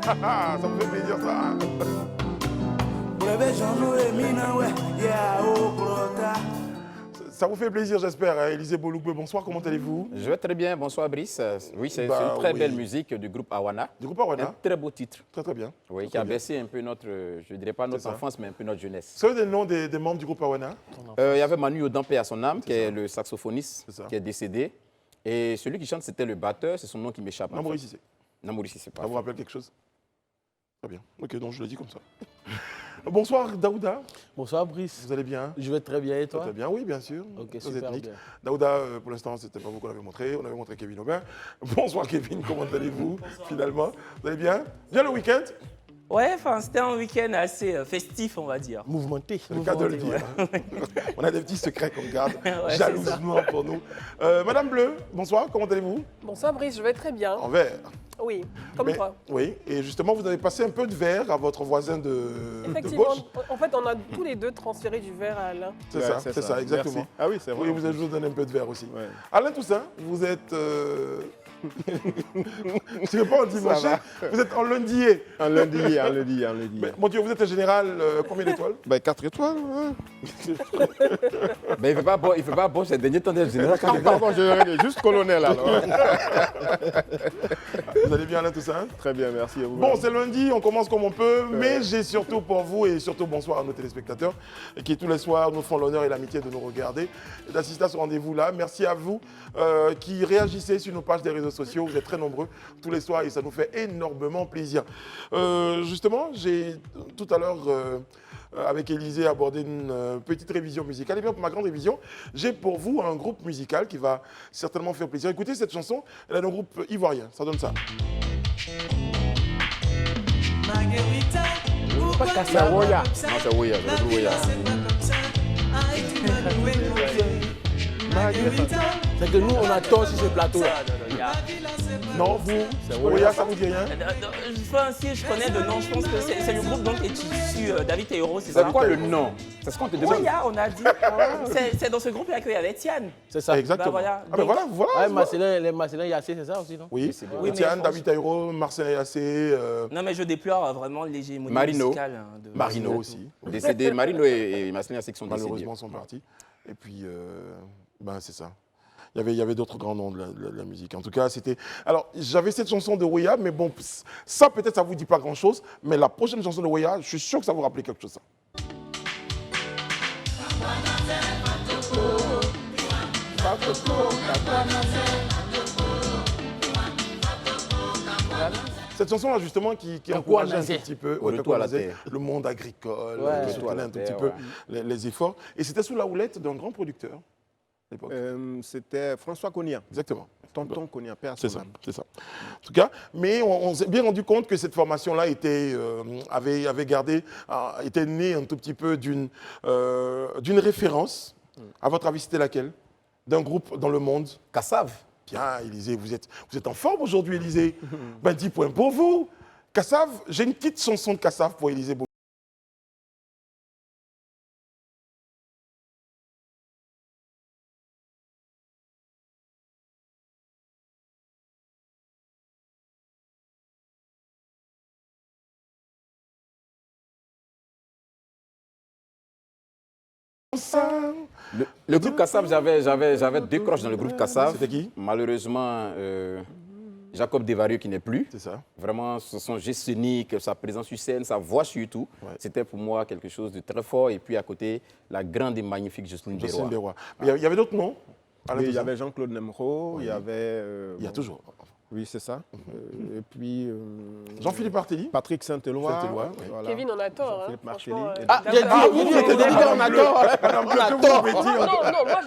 Ça me fait plaisir, ça. Ça vous fait plaisir, j'espère. Hein. Élisée Bolougbe, bonsoir, comment allez-vous? Je vais très bien, bonsoir Brice. Oui, c'est une très belle musique du groupe Awana. Du groupe Awana? Un très beau titre. Très très bien. Oui, qui a baissé un peu notre, je ne dirais pas notre enfance, mais un peu notre jeunesse. Vous savez des noms des membres du groupe Awana? Il y avait Manu Odampé à son âme, qui est le saxophoniste, qui est décédé. Et celui qui chante, c'était le batteur, c'est son nom qui m'échappe. Namouri Sissé. Namouri Sissé, pas. Ça vous rappelle quelque chose? Très bien. Ok, donc je le dis comme ça. Bonsoir Daouda. Bonsoir Brice. Vous allez bien? Je vais très bien et toi? Très bien, oui, bien sûr. Ok, super bien. Daouda, pour l'instant, c'était pas vous qu'on avait montré. On avait montré Kevin Aubin. Bonsoir Kevin, comment allez-vous finalement? Vous allez bien? Bien le week-end? Ouais, enfin, c'était un week-end assez festif, on va dire. Mouvementé. C'est le cas de le dire. Ouais. On a des petits secrets qu'on garde Ouais, jalousement pour nous. Madame Bleu, bonsoir, comment allez-vous? Bonsoir Brice, je vais très bien. En vert. Oui, comme toi. Oui, et justement, vous avez passé un peu de verre à votre voisin de Effectivement, gauche. en fait, on a tous les deux transféré du verre à Alain. C'est ça, exactement. Merci. Ah oui, c'est vrai. Oui, vous avez juste donné un peu de verre aussi. Ouais. Alain Toussaint, vous êtes... Je ne sais pas en dimanche, vous êtes en lundier. En lundi. Mais, mon Dieu, vous êtes un général, combien d'étoiles? 4 étoiles. Ouais. Mais il ne fait pas bon ces derniers temps d'être général. Ah, pardon, juste colonel alors. Vous allez bien Alain Toussaint? Très bien, merci. À vous. Bon, c'est lundi, on commence comme on peut, mais j'ai surtout pour vous et surtout bonsoir à nos téléspectateurs qui tous les soirs nous font l'honneur et l'amitié de nous regarder et d'assister à ce rendez-vous-là. Merci à vous qui réagissez sur nos pages des réseaux sociaux. Vous êtes très nombreux tous les soirs et ça nous fait énormément plaisir. Justement, j'ai tout à l'heure, avec Élisée, abordé une petite révision musicale. Et bien, pour ma grande révision, j'ai pour vous un groupe musical qui va certainement faire plaisir. Écoutez cette chanson, elle est d'un groupe ivoirien. Ça donne ça. C'est Woya. Non, c'est Woya. C'est que nous, on a tort sur ce plateau-là. Non, vous, Woya, ça vous dit rien? Enfin, si je connais le nom, je pense que c'est le groupe donc, qui est issu David Théoro, c'est ça? C'est quoi le nom? C'est ce qu'on te demande. Woya, on a dit. C'est dans ce groupe-là qu'il y avait Tian. C'est ça. Exactement. Bah, voilà. Ah ben voilà, voilà. Ah, les Marcelin Yassé, c'est ça aussi, non? Oui, Oui, Tian, mais David Taïro, Marcel Ayassé, Non, mais je déplore vraiment l'hégémonie Marino. musicale. De Marino aussi. Décédé. Marino et Marcelin Yassé qui sont décédés. Malheureusement, sont partis. Et puis, ben, c'est ça. Il y avait d'autres grands noms de la musique. En tout cas, c'était... Alors, j'avais cette chanson de Woya, mais bon, ça, peut-être, ça ne vous dit pas grand-chose. Mais la prochaine chanson de Woya, je suis sûr que ça vous rappelle quelque chose, ça. Cette chanson-là, justement, qui encourage un petit peu le monde agricole, qui soutenait un tout petit peu les efforts. Et c'était sous la houlette d'un grand producteur à l'époque. C'était François Cogna. Exactement. Tonton Cogna, père. C'est ça, c'est ça. En tout cas, mais on s'est bien rendu compte que cette formation-là était née un tout petit peu d'une référence. À votre avis, c'était laquelle? D'un groupe dans le monde? Kassav. Bien, Élisée, vous êtes en forme aujourd'hui, Élisée. Ben, 10 points pour vous. Kassav, j'ai une petite chanson de Kassav pour Élisée. Le groupe Kassav, j'avais 2 croches dans le groupe Kassav. C'était qui? Malheureusement, Jacob Desvarieux qui n'est plus. C'est ça. Vraiment, son geste scénique, sa présence sur scène, sa voix surtout, c'était pour moi quelque chose de très fort. Et puis à côté, la grande et magnifique Jocelyne Berroy. Mais il y avait d'autres noms? Il y avait Jean-Claude Nemro, il y avait... il y a toujours. Oui, c'est ça. Et puis... Jean-Philippe Martelly. Patrick Saint-Éloi. Voilà. Kevin, on a tort. Hein, franchement. J'ai était on a tort. Non, moi,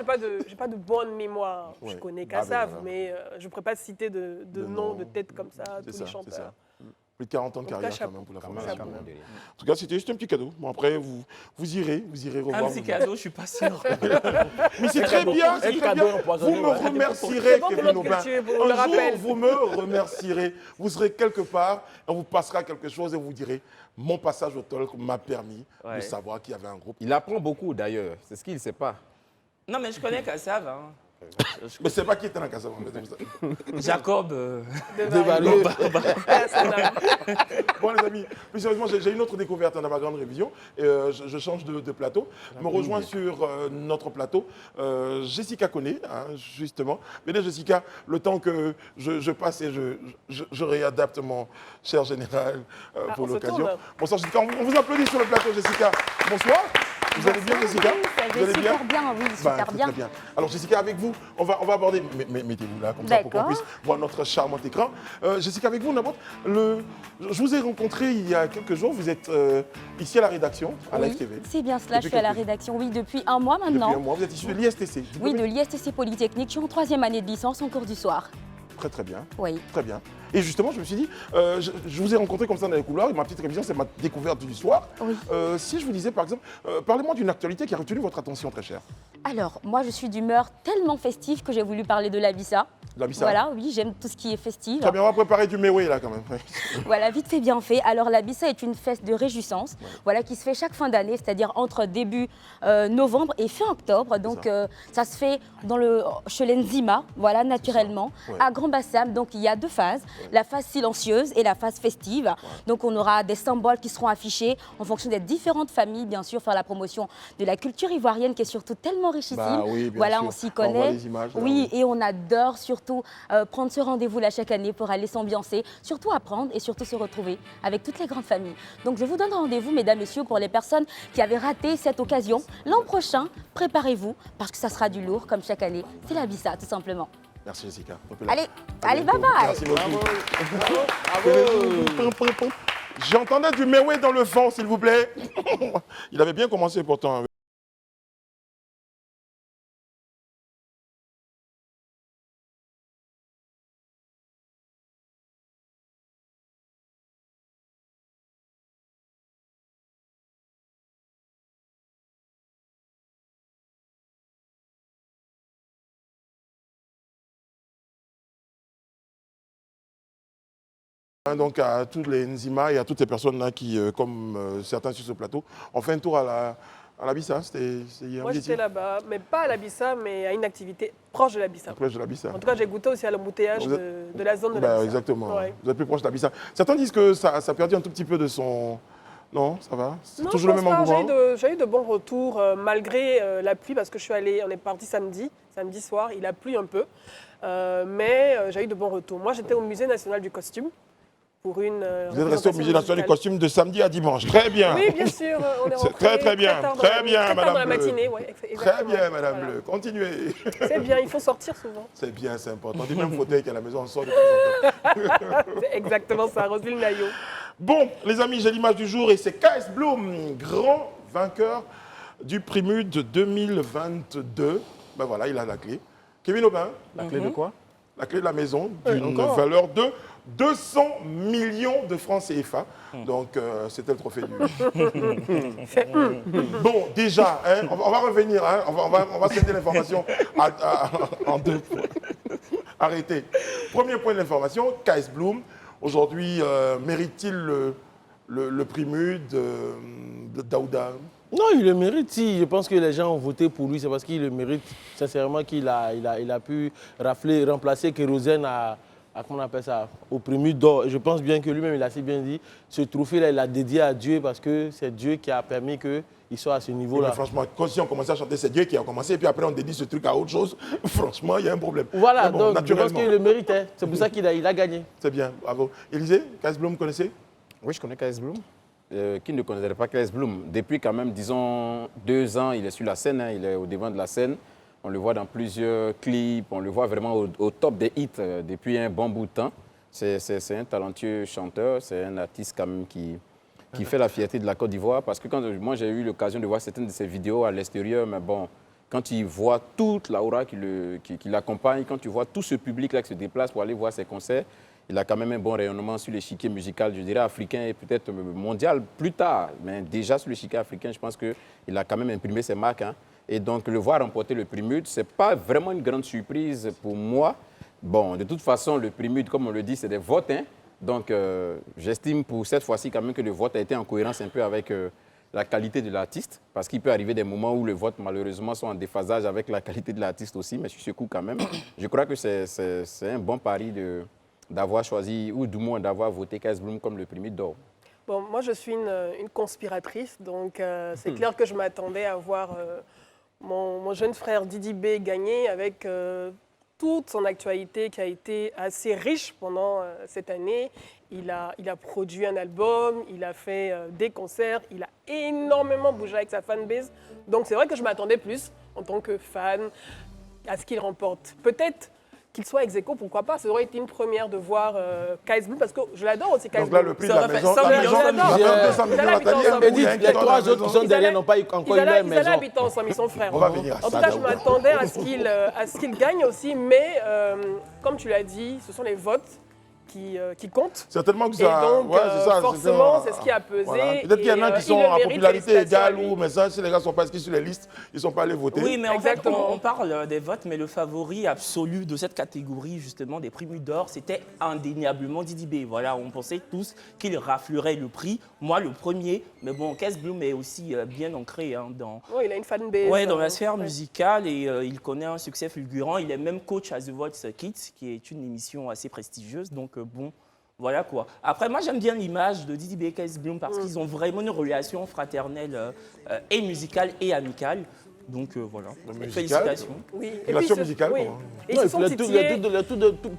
j'ai pas de bonne mémoire. Je connais Kassav, mais je ne pourrais pas citer de nom, de tête comme ça, tous les chanteurs. Plus de 40 ans de carrière quand même pour la formation. Chapeau. En tout cas, c'était juste un petit cadeau. Bon, après, vous irez revoir. Un petit cadeau, je ne suis pas sûr. Mais c'est très bien, c'est très bien. Vous me remercierez, Kevin Aubin. Un jour, vous me remercierez. Vous serez quelque part, on vous passera quelque chose et vous direz mon passage au talk m'a permis de savoir qu'il y avait un groupe. Il apprend beaucoup d'ailleurs, c'est ce qu'il ne sait pas. Non, mais je connais Kassav. Hein. Mais c'est pas qui était dans Casamance. Jacob. Dévalué. Bon, les amis, plus sérieusement, j'ai une autre découverte dans ma grande révision. Et, je change de plateau. Me rejoint sur notre plateau Jessica Koné, hein, justement. Mais là, Jessica, le temps que je passe et je réadapte mon cher général pour on se l'occasion. tourne. Bonsoir, Jessica. On vous applaudit sur le plateau, Jessica. Bonsoir. Vous allez bien, Jessica? Vous allez super bien, oui, super très, bien. très bien. Alors, Jessica, avec vous, on va aborder. Mettez-vous là, comme ça, pour qu'on D'accord. puisse voir notre charmant écran. Jessica, avec vous, je vous ai rencontré il y a quelques jours. Vous êtes ici à la rédaction, à Oui, Live TV. c'est bien cela, je Depuis suis à la quelques- rédaction, oui, depuis un mois Depuis maintenant. un mois, vous êtes issu de l'ISTC. Oui, de l'ISTC Polytechnique, je suis en 3e année de licence en cours du soir. Très, très bien. Oui. Très bien. Et justement, je me suis dit, je vous ai rencontré comme ça dans les couloirs, et ma petite révision, c'est ma découverte du soir. Oui. Si je vous disais, par exemple, parlez-moi d'une actualité qui a retenu votre attention, très chère. Alors, moi, je suis d'humeur tellement festive que j'ai voulu parler de l'Abissa. L'Abissa. Voilà, oui, j'aime tout ce qui est festif. Très bien, on va préparer du méoué, là, quand même. Voilà, vite fait, bien fait. Alors, l'Abissa est une fête de réjouissance, voilà, qui se fait chaque fin d'année, c'est-à-dire entre début novembre et fin octobre. Donc, ça se fait chez les Nzima, voilà, naturellement, Ouais. à Grand-Bassam. Donc, il y a 2 phases, la phase silencieuse et la phase festive. Donc, on aura des symboles qui seront affichés en fonction des différentes familles, bien sûr, faire la promotion de la culture ivoirienne qui est surtout tellement richissime. Bah oui, bien voilà, sûr. on s'y On voit connaît. les images, là, oui, et on adore surtout prendre ce rendez-vous-là chaque année pour aller s'ambiancer, surtout apprendre et surtout se retrouver avec toutes les grandes familles. Donc je vous donne rendez-vous, mesdames, messieurs, pour les personnes qui avaient raté cette occasion. L'an prochain, préparez-vous parce que ça sera du lourd comme chaque année. C'est l'Abissa, tout simplement. Merci, Jessica. Allez, bye bye. Merci beaucoup. J'entendais du méoué dans le fond, s'il vous plaît. Il avait bien commencé pourtant. Donc à tous les Nzima et à toutes ces personnes-là qui, comme certains sur ce plateau, ont fait un tour à l'Abissa. C'était hier. Moi, j'étais là-bas, mais pas à l'Abissa, mais à une activité proche de l'Abissa. Proche de l'Abissa. En tout cas, j'ai goûté aussi à l'embouteillage Vous de la zone de Bah, l'Abissa. exactement. Ouais. Vous êtes plus proche de l'Abissa. Certains disent que ça a perdu un tout petit peu de son... Non, ça va? C'est Non, toujours je le pense même pas. engouement? J'ai eu de bons retours malgré la pluie parce que on est parti samedi soir, il a plu un peu, mais j'ai eu de bons retours. Moi, j'étais au Musée national du costume pour une. Vous êtes resté au Musée national du costume de samedi à dimanche. Très bien. Oui, bien sûr, on est rentré très, très bien. tard dans Très la- bien, très tard Madame dans la Bleu. matinée, ouais, Très exactement. bien, Madame Voilà. Bleu. Continuez. C'est bien, il faut sortir souvent. C'est bien, c'est important. Du même fauteuil qu'à la maison, on sort de temps en temps. C'est exactement ça, Roselyne Naillot. Bon, les amis, j'ai l'image du jour et c'est KS Bloom, grand vainqueur du Primude 2022. Ben voilà, il a la clé. Kevin Aubin, La clé de quoi? la clé de la maison d'une encore valeur de 200 millions de francs CFA. Donc, c'était le trophée du... Bon, déjà, hein, on va revenir, hein, on va céder l'information en 2 points. Arrêtez. Premier point de l'information, KS Bloom, aujourd'hui, mérite-t-il le Primude de Daouda? Non, il le mérite. Si je pense que les gens ont voté pour lui, c'est parce qu'il le mérite. Sincèrement, qu'il a pu remplacer Kérosène comment on appelle ça, au Primude d'or. Et je pense bien que lui-même, il a si bien dit, ce trophée-là, il l'a dédié à Dieu parce que c'est Dieu qui a permis qu'il soit à ce niveau-là. Franchement, quand si on commençait à chanter, c'est Dieu qui a commencé, et puis après on dédie ce truc à autre chose, franchement, il y a un problème. Voilà, Mais bon, donc je pense qu'il le méritait. C'est pour ça qu'il a gagné. C'est bien, bravo. Élisée, KS Bloom, vous connaissez? Oui, je connais KS Bloom. Qui ne connaîtrait pas KS Bloom? Depuis quand même, disons, 2 ans, il est sur la scène, hein, il est au devant de la scène. On le voit dans plusieurs clips, on le voit vraiment au top des hits depuis un bon bout de temps. C'est un talentueux chanteur, c'est un artiste quand même qui fait la fierté de la Côte d'Ivoire. Parce que quand moi j'ai eu l'occasion de voir certaines de ses vidéos à l'extérieur, mais bon, quand tu vois toute l'aura qui l'accompagne, quand tu vois tout ce public-là qui se déplace pour aller voir ses concerts, il a quand même un bon rayonnement sur l'échiquier musical, je dirais africain et peut-être mondial plus tard. Mais déjà sur l'échiquier africain, je pense qu'il a quand même imprimé ses marques. Hein. Et donc le voir remporter le Primude, ce n'est pas vraiment une grande surprise pour moi. Bon, de toute façon, le Primude, comme on le dit, c'est des votes. Hein. Donc j'estime pour cette fois-ci quand même que le vote a été en cohérence un peu avec la qualité de l'artiste, parce qu'il peut arriver des moments où le vote, malheureusement, sont en déphasage avec la qualité de l'artiste aussi, mais sur ce coup, quand même, je crois que c'est un bon pari d'avoir choisi, ou du moins d'avoir voté KS Bloom comme le premier d'or. Bon, moi, je suis une conspiratrice, donc c'est clair que je m'attendais à voir mon jeune frère Didi B gagner avec toute son actualité qui a été assez riche pendant cette année. Il a produit un album, il a fait des concerts, il a énormément bougé avec sa fanbase. Donc c'est vrai que je m'attendais plus, en tant que fan, à ce qu'il remporte. Peut-être qu'il soit ex aequo, pourquoi pas. Ça aurait été une première de voir KS Bloom, parce que je l'adore aussi, KS Bloom. Donc là, le prix de la maison, Ça aurait fait 100 millions. 200 millions, Ils allaient Nathalie, habiter Edith, il y les a trois dans la autres qui sont maison. derrière n'ont pas encore eu leur Ils allaient maison. habiter ensemble, ils sont frères. On va venir à En tout ça. cas, je m'attendais à ce qu'il gagne aussi, mais comme tu l'as dit, ce sont les votes qui comptent. Certainement que Et ça. donc, ouais, c'est ça, forcément, c'est ce qui a pesé. Voilà. Peut-être qu'il y en a Et, qui sont il le à mérite, popularité félicitations à égale lui. ou, mais ça, si les gars ne sont pas inscrits sur les listes, ils ne sont pas allés voter. Oui, mais en fait, Exactement. on parle des votes, mais le favori absolu de cette catégorie, justement, des prix d'or, c'était indéniablement Didi B. Voilà, on pensait tous qu'il raflerait le prix. Moi, le premier, mais bon, KS Bloom est aussi bien ancré dans, Oui, il a une fanbase. ouais, dans la sphère Ouais. musicale et il connaît un succès fulgurant. Il est même coach à The Voice Kids, qui est une émission assez prestigieuse. Donc, bon. Voilà quoi. Après, moi, j'aime bien l'image de Didi B et KS Bloom parce qu'ils ont vraiment une relation fraternelle et musicale et amicale. Donc voilà, Musicale. félicitations. Oui. Relation puis, musicale, oui. quoi. Et ils Non, se et sont puis titillés.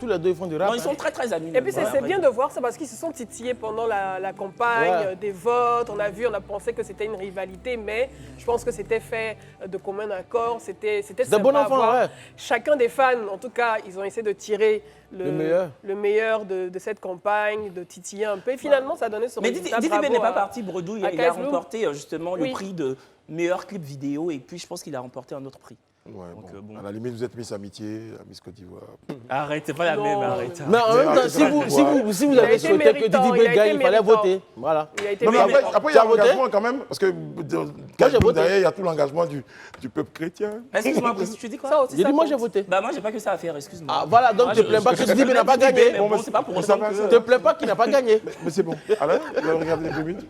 tous les deux, ils font du rap. Non, ils sont très très amis. Et puis Voilà, c'est après. bien de voir ça parce qu'ils se sont titillés pendant la campagne Ouais. des votes. On a pensé que c'était une rivalité, mais je pense que c'était fait de commun accord. C'était sympa bon à enfant, voir. ouais. Chacun des fans, en tout cas, ils ont essayé de tirer Le meilleur de cette campagne, de titiller un peu. Et finalement, ça a donné ce Mais Didi résultat. B Bravo n'est pas à- parti bredouille. à Il a KS Bloom. remporté justement le Oui. prix de meilleur clip vidéo et puis je pense qu'il a remporté un autre prix. Ouais, Donc, bon. bon. À la limite, vous êtes Miss Amitié, Miss Côte d'Ivoire. Arrête, c'est pas la Non, même, mais arrête. Mais en même temps, c'est si vrai. vous Il a avez été souhaité que méritant, Didi il a B gagne, été il fallait méritant. voter. Voilà. Il a été Non, mais méritant. après, il y Tu a as voté l'engagement quand même, parce que j'ai voté. derrière, il y a tout l'engagement du peuple chrétien. Excuse-moi, tu dis quoi? Ça aussi, J'ai ça dit, moi compte. j'ai voté. Bah moi j'ai pas que ça à faire, excuse-moi. Ah, voilà, donc Moi, ne te je- plains pas que Didi B n'a pas Didi B, gagné. mais bon, c'est pas pour mais autant ça va, que- ça Ne te plains pas qu'il n'a pas gagné. Mais c'est bon. Alain, vous avez regardé les 2 minutes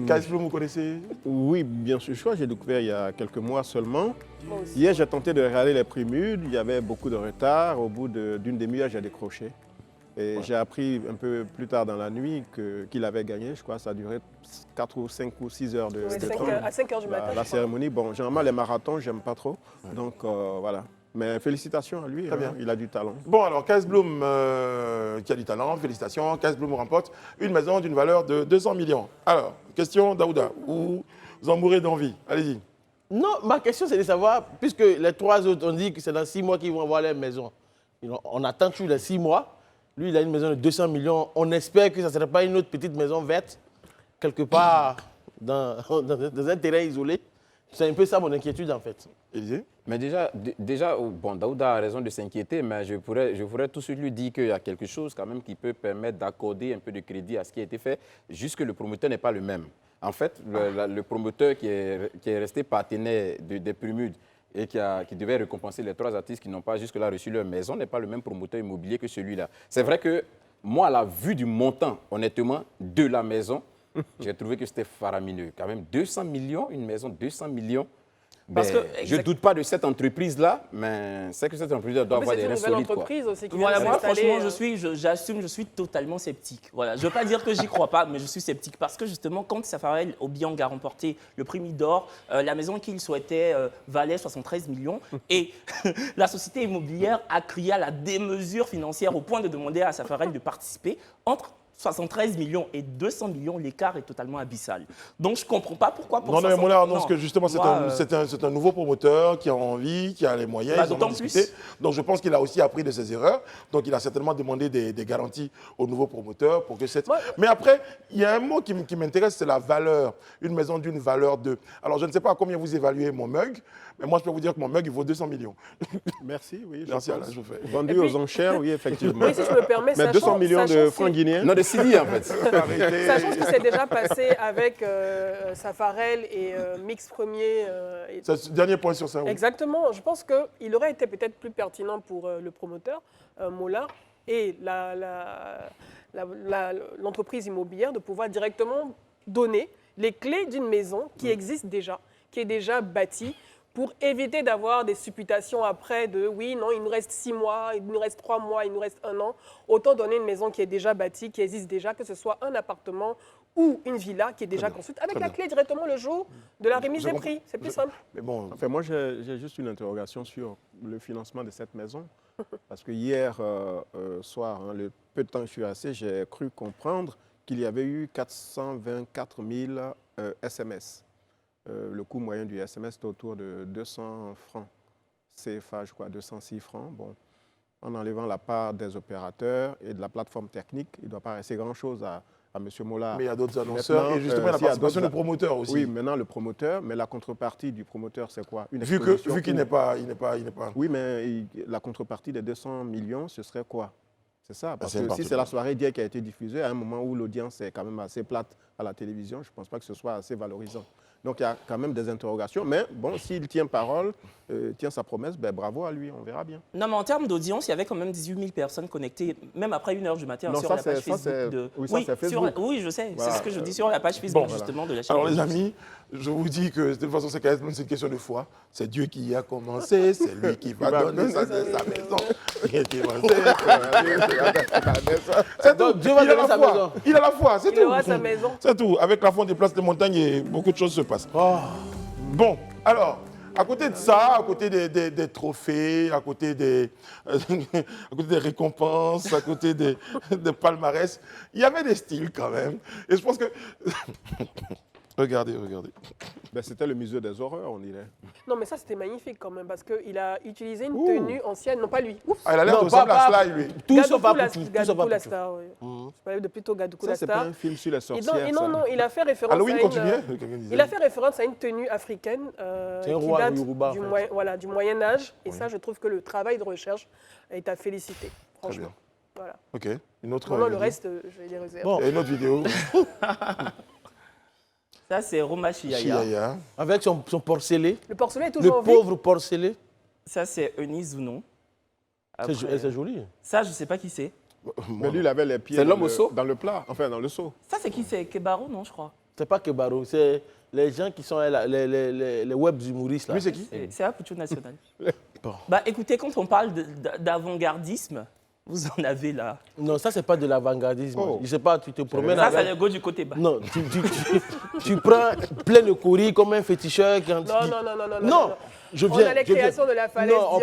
KS Bloom, vous connaissez? Oui, bien sûr, je crois que j'ai découvert il y a quelques mois seulement. Moi aussi. Hier, j'ai tenté de regarder les prémudes. Il y avait beaucoup de retard. Au bout d'une demi-heure, j'ai décroché. Et j'ai appris un peu plus tard dans la nuit qu'il avait gagné. Je crois que ça a duré 4 ou 5 ou 6 heures de Ouais, temps. à 5 heures du matin. La je crois. cérémonie. Bon, généralement, les marathons, j'aime pas trop. Donc, voilà. Mais félicitations à lui. Très bien. Il a du talent. Bon, alors, KS Bloom, qui a du talent, félicitations. KS Bloom remporte une maison d'une valeur de 200 millions. Alors, question Daouda, ou vous en mourrez d'envie? Allez-y. Non, ma question c'est de savoir, puisque les trois autres ont dit que c'est dans 6 mois qu'ils vont avoir leur maison. On attend toujours les 6 mois. Lui, il a une maison de 200 millions. On espère que ça ne serait pas une autre petite maison verte, quelque part dans un terrain isolé. C'est un peu ça mon inquiétude en fait. Élisée? Mais déjà, bon, Daouda a raison de s'inquiéter, mais je pourrais tout de suite lui dire qu'il y a quelque chose quand même qui peut permettre d'accorder un peu de crédit à ce qui a été fait, juste que le promoteur n'est pas le même. En fait, le promoteur qui est resté partenaire des Prémudes et qui devait récompenser les 3 artistes qui n'ont pas jusque-là reçu leur maison n'est pas le même promoteur immobilier que celui-là. C'est vrai que moi, à la vue du montant, honnêtement, de la maison, j'ai trouvé que c'était faramineux. Quand même, 200 millions, une maison, 200 millions. Parce Ben, que, je ne doute pas de cette entreprise-là, mais c'est que cette entreprise doit En plus, avoir c'est des une reins nouvelle solides. Quoi. entreprise aussi qui Voilà, vient de moi s'installer, franchement, j'assume, je suis totalement sceptique. Voilà, je ne veux pas dire que j'y crois pas, mais je suis sceptique parce que justement, quand Safarel Obiang a remporté le prix Midor, la maison qu'il souhaitait valait 73 millions et la société immobilière a crié à la démesure financière au point de demander à Safarel de participer. Entre 73 millions et 200 millions, l'écart est totalement abyssal. Donc je ne comprends pas pourquoi pour Non, mais 60 Moulin annonce non. que justement c'est Moi, un nouveau promoteur qui a envie, qui a les moyens, Bah, ils en ont d'autant discuté. plus. Donc je pense qu'il a aussi appris de ses erreurs. Donc il a certainement demandé des garanties au nouveau promoteur pour que cette... Ouais. Mais après, il y a un mot qui m'intéresse, c'est la valeur. Une maison d'une valeur de... Alors je ne sais pas à combien vous évaluez mon mug, mais moi je peux vous dire que mon mug il vaut 200 millions. Merci, oui. je Merci pense. Alain, je vous fais. Vendu Et puis- aux enchères, oui, effectivement. Oui, si je me permets, Mais 200 millions de francs guinéens. Non, de CD en fait. Arrêtez. Sachant ce qui s'est déjà passé avec Safarel et Mix Premier. C'est le dernier point sur ça. Oui. Exactement. Je pense qu'il aurait été peut-être plus pertinent pour le promoteur, Mola, et l'entreprise immobilière de pouvoir directement donner les clés d'une maison qui existe déjà, qui est déjà bâtie, pour éviter d'avoir des supputations après de oui, non, il nous reste 6 mois, il nous reste 3 mois, il nous reste 1 an. Autant donner une maison qui est déjà bâtie, qui existe déjà, que ce soit un appartement ou une villa qui est déjà construite, avec Très la bien. clé directement le jour de la remise Je des comprends. prix. C'est plus simple. Mais bon, Enfin, moi, j'ai juste une interrogation sur le financement de cette maison. Parce que hier soir, hein, le peu de temps que je suis resté, j'ai cru comprendre qu'il y avait eu 424 000 SMS. Le coût moyen du SMS est autour de 200 francs CFA, je crois, 206 francs. Bon, en enlevant la part des opérateurs et de la plateforme technique, il ne doit pas rester grand-chose à M. Mola. mais il y a d'autres annonceurs Maintenant, et justement la s'il y a participation d'autres- des promoteurs aussi. Oui, maintenant le promoteur, mais la contrepartie du promoteur, c'est quoi? Une vu exposition qu'il où- n'est pas, il n'est pas. Oui, mais la contrepartie des 200 millions, ce serait quoi? C'est ça. Parce c'est une que si partie c'est la soirée d'hier qui a été diffusée, à un moment où l'audience est quand même assez plate à la télévision, je ne pense pas que ce soit assez valorisant. Donc il y a quand même des interrogations. Mais bon, s'il tient parole, tient sa promesse, ben, bravo à lui, on verra bien. Non, mais en termes d'audience, il y avait quand même 18 000 personnes connectées, même après 1 heure du matin, Non, sur ça, la page c'est- ça, Facebook. c'est- de... oui, ça, c'est Facebook. oui, je sais. Voilà. C'est ce que je dis sur la page Facebook, Bon, justement, de la chaîne. Alors les de- amis, je vous dis que de toute façon c'est une question de foi. C'est Dieu qui a commencé, c'est lui qui va donner sa maison. Qui va c'est tout. Donc, Dieu va Il a donner la sa foi. maison. Il a la foi, c'est Il tout. aura sa maison. C'est tout. Avec la foi, on déplace les montagnes et beaucoup de choses se passent. Bon, alors, à côté de ça, à côté des trophées, à côté des récompenses, à côté des palmarès, il y avait des styles quand même. Et je pense que... regardez. Ben, c'était le musée des horreurs, on dirait. Non, mais ça, c'était magnifique quand même, parce qu'il a utilisé une tenue ancienne, non pas lui. Ouf. Ah, il a l'air Non, de ressembler pas- à Sly, lui. Tout sauf Gadoukou pas tout. Tout sauf Gadoukou pas la tout. star, oui. Je parlais de plutôt Gadoukou Ça, la c'est pas star. un film sur les Et sorcières. non, ça. non, il a fait référence Halloween à continuait. il a fait référence à une tenue africaine C'est un qui roi date Yoruba, en du, fait. voilà, du Moyen Âge. Et ça, je trouve que le travail de recherche est à féliciter, Très bien. franchement. Voilà. Ok. Une autre Vraiment, le vidéo. reste, je vais les réserver. Bon. Et une autre vidéo. Ça, c'est Roma Chiaya. Chiaya. Avec son porcelet, Le porcelain est le toujours en vie. pauvre porcelet. Ça, c'est Eunice Zounon. Après, C'est joli. ça, je ne sais pas qui c'est. Mais lui, il avait les pieds C'est dans l'homme le- au seau dans le plat, enfin dans le seau. Ça, c'est qui? C'est Kebaro, non, je crois. C'est pas Kebaro, c'est les gens qui sont là, les web humoristes. Là. Lui, c'est qui? C'est Apucho National. Bon. Bah, écoutez, quand on parle d'avant-gardisme, vous en avez là. Non, ça, c'est pas de l'avant-gardisme. Oh. Je sais pas, tu te promènes Ça, c'est avec... le go du côté bas. Non, tu prends plein de courrier comme un féticheur. Quand Non. Je On viens. a les je viens. créations de la falaise. Non,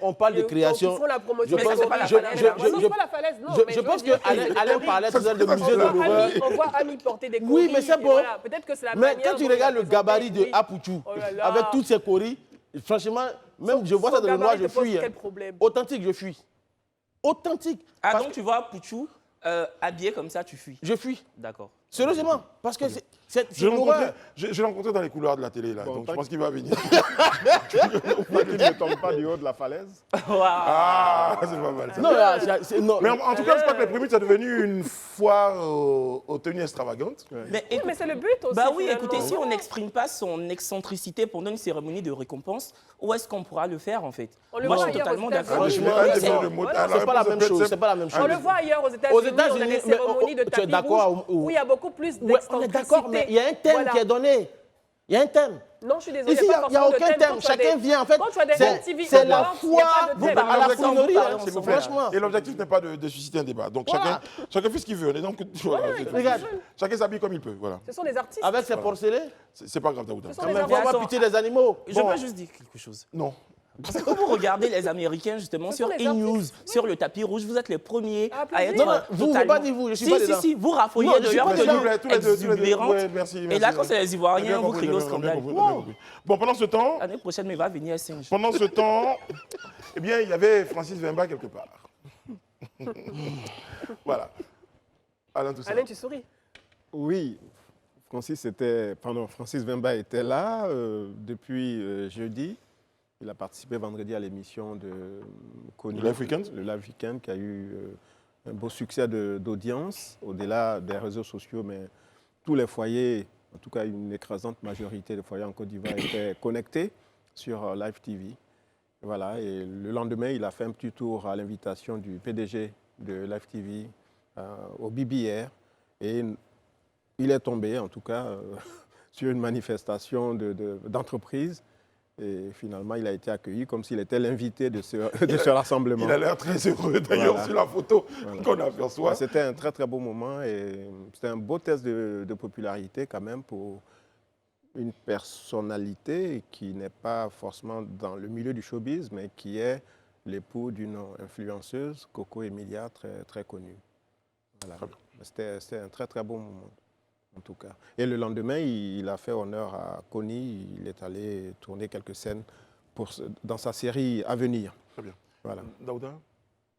on parle de création. Ils font la promotion. Je Mais pense- c'est pas la je- falaise. je- Non, je- c'est pas la falaise, non. mais Je veux pense dire qu'Alain parlait tout à l'heure de musée de On voit l'horreur. Ami- on voit Ami porter des coris. Oui, mais c'est et bon. voilà. Peut-être que c'est la Mais manière quand tu dont regardes il a le gabarit de présenté, Apuchu, Oh là là. avec toutes ses coris, franchement, même je vois son ça dans le noir, gabarit je te pose fuis. hein. quel problème? Authentique, je fuis. Authentique. Ah, Parce donc que tu vois Pouchou habillé comme ça, tu fuis. je fuis. D'accord. Sérieusement, parce que c'est Je l'ai rencontré, l'horreur. je l'ai rencontré dans les couloirs de la télé, là. Bon, Donc je tant pense qu'il va venir. Tant qu'il ne tombe pas du haut de la falaise. Ah, c'est pas mal. Ça. Non, là, non. Mais en tout cas, je crois que les prémices, c'est devenu une foire aux tenues extravagantes. Mais Oui, écoute- mais c'est le but aussi. bah oui, finalement. écoutez, si on n'exprime pas son excentricité pendant une cérémonie de récompense, où est-ce qu'on pourra le faire en fait? On le Moi, voit je suis ailleurs aux totalement d'accord. États-Unis. Franchement, Un des c'est- mots de mode. voilà. Alors, C'est pas la même peut-être chose. C'est pas la même chose. On le voit ailleurs aux Aux États-Unis, on a États-Unis, des mais cérémonies de tu es tapis d'accord, rouge où où il y a beaucoup plus Ouais, on est d'excentricité. d'accord, mais il y a un thème Voilà. qui est donné. Il y a un thème. Non, je suis désolée. Ici, il n'y a forcément de aucun thème. Quand tu as Chacun des- vient, en fait. Quand tu as des C'est MTV c'est la Awards, il y a pas foi de thème. à la fouinerie, hein, S'il vous plaît. franchement. Et l'objectif n'est pas de susciter un débat. Donc Voilà. chacun fait ce qu'il veut. On est donc, voilà, c'est tout. Regarde, Chacun s'habille comme il peut. Voilà. Ce sont des artistes. avec ses porcelets, C'est pas grave, Daouda. Ce sont quand des même, faut artistes. avoir pitié des animaux. Je Bon. veux juste dire quelque chose. Non. Parce que quand vous regardez les Américains, justement, Ce sur sont les E-News, artistes. sur le tapis rouge, vous êtes les premiers Ah, à plaisir. être. Non, non, vous, totalement- pas dit vous, je suis si, pas si, dedans. si, vous raffolez Non, de je suis leur pas S'il vous dedans. plaît, tous les deux. exubérante. Ouais, merci. Et là, quand c'est les Ivoiriens, vous criez au scandale. Bon, pendant ce temps, L'année prochaine, mais va venir à Saint-Jean. Pendant ce temps, eh bien, il y avait Francis Vemba quelque part. Voilà. Alain Toussaint. Alain, tu souris. Oui, Francis Vemba était là depuis jeudi. Il a participé vendredi à l'émission de Kony, Le Live Weekend. Le Live Weekend, qui a eu un beau succès d'audience, au-delà des réseaux sociaux, mais tous les foyers, en tout cas une écrasante majorité des foyers en Côte d'Ivoire étaient connectés sur Live TV. Voilà, et le lendemain, il a fait un petit tour à l'invitation du PDG de Live TV au BBR. Et Il est tombé, en tout cas, sur une manifestation d'entreprise. Et finalement, il a été accueilli comme s'il était l'invité de ce rassemblement. Il a l'air très heureux, d'ailleurs, Voilà. sur la photo qu'on aperçoit. Ouais, c'était un très, très beau moment et c'était un beau test de popularité quand même pour une personnalité qui n'est pas forcément dans le milieu du showbiz, mais qui est l'époux d'une influenceuse, Coco Emilia, très, très connue. Voilà. C'était un très, très beau moment, en tout cas. Et le lendemain, il a fait honneur à Connie. Il est allé tourner quelques scènes dans sa série à venir. Très bien. Voilà. Daouda?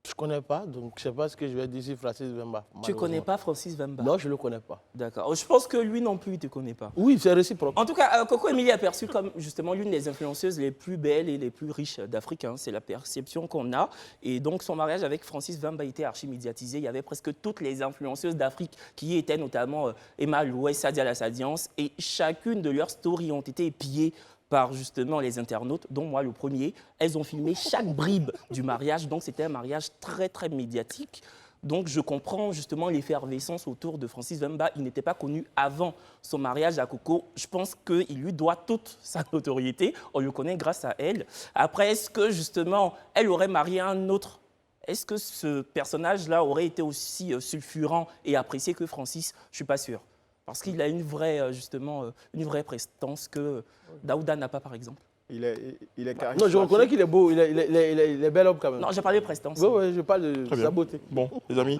Je ne connais pas, donc je ne sais pas ce que je vais dire sur Francis Vemba. Tu ne connais pas Francis Vemba? Non, je ne le connais pas. D'accord. Je pense que lui non plus, il ne te connaît pas. Oui, c'est réciproque. En tout cas, Coco Emilie est perçue comme justement l'une des influenceuses les plus belles et les plus riches d'Afrique. Hein. C'est la perception qu'on a. Et donc, son mariage avec Francis Vemba était archi-médiatisé. Il y avait presque toutes les influenceuses d'Afrique qui y étaient, notamment Emma Louet, Sadia La Sadiance. Et chacune de leurs stories ont été épiées par justement les internautes, dont moi le premier. Elles ont filmé chaque bribe du mariage. Donc, c'était un mariage très, très médiatique. Donc, je comprends justement l'effervescence autour de Francis Vemba. Il n'était pas connu avant son mariage à Coco. Je pense qu'il lui doit toute sa notoriété. On le connaît grâce à elle. Après, est-ce que justement, elle aurait marié un autre? Est-ce que ce personnage-là aurait été aussi sulfurant et apprécié que Francis? Je ne suis pas sûr. Parce qu'il a une vraie, justement, une vraie prestance que Daouda n'a pas, par exemple. Il est charismatique. Non, je reconnais qu'il est beau, il est bel homme quand même. Non, j'ai parlé de prestance. Oui, oui, je parle de Très bien. sa beauté. Bon, les amis,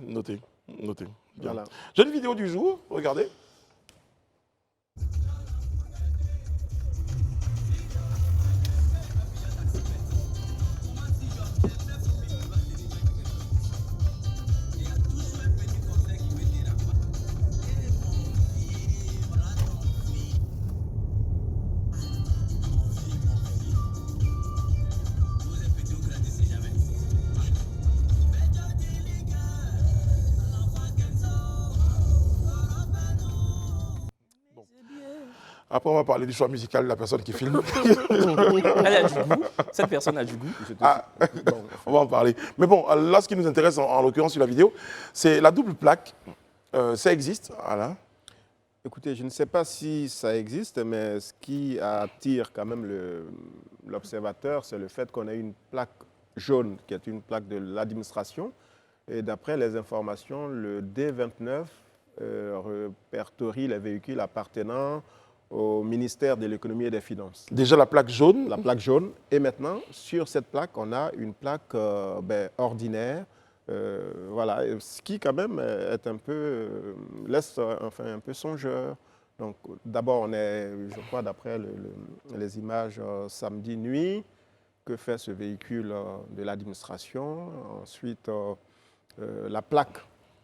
notez. Bien. Voilà. J'ai une vidéo du jour, regardez. Après, on va parler du choix musical de la personne qui filme. Elle a du goût. Cette personne a du goût. Ah, on va en parler. Mais bon, là, ce qui nous intéresse, en l'occurrence sur la vidéo, c'est la double plaque. Ça existe, voilà. Écoutez, je ne sais pas si ça existe, mais ce qui attire quand même l'observateur, c'est le fait qu'on ait une plaque jaune, qui est une plaque de l'administration. Et d'après les informations, le D29 répertorie les véhicules appartenant au ministère de l'économie et des finances. Déjà la plaque jaune. La plaque jaune. Et maintenant, sur cette plaque, on a une plaque ordinaire. Voilà, ce qui quand même est un peu, laisse enfin un peu songeur. Donc d'abord, on est, je crois, d'après les images samedi nuit, que fait ce véhicule de l'administration. Ensuite, la plaque.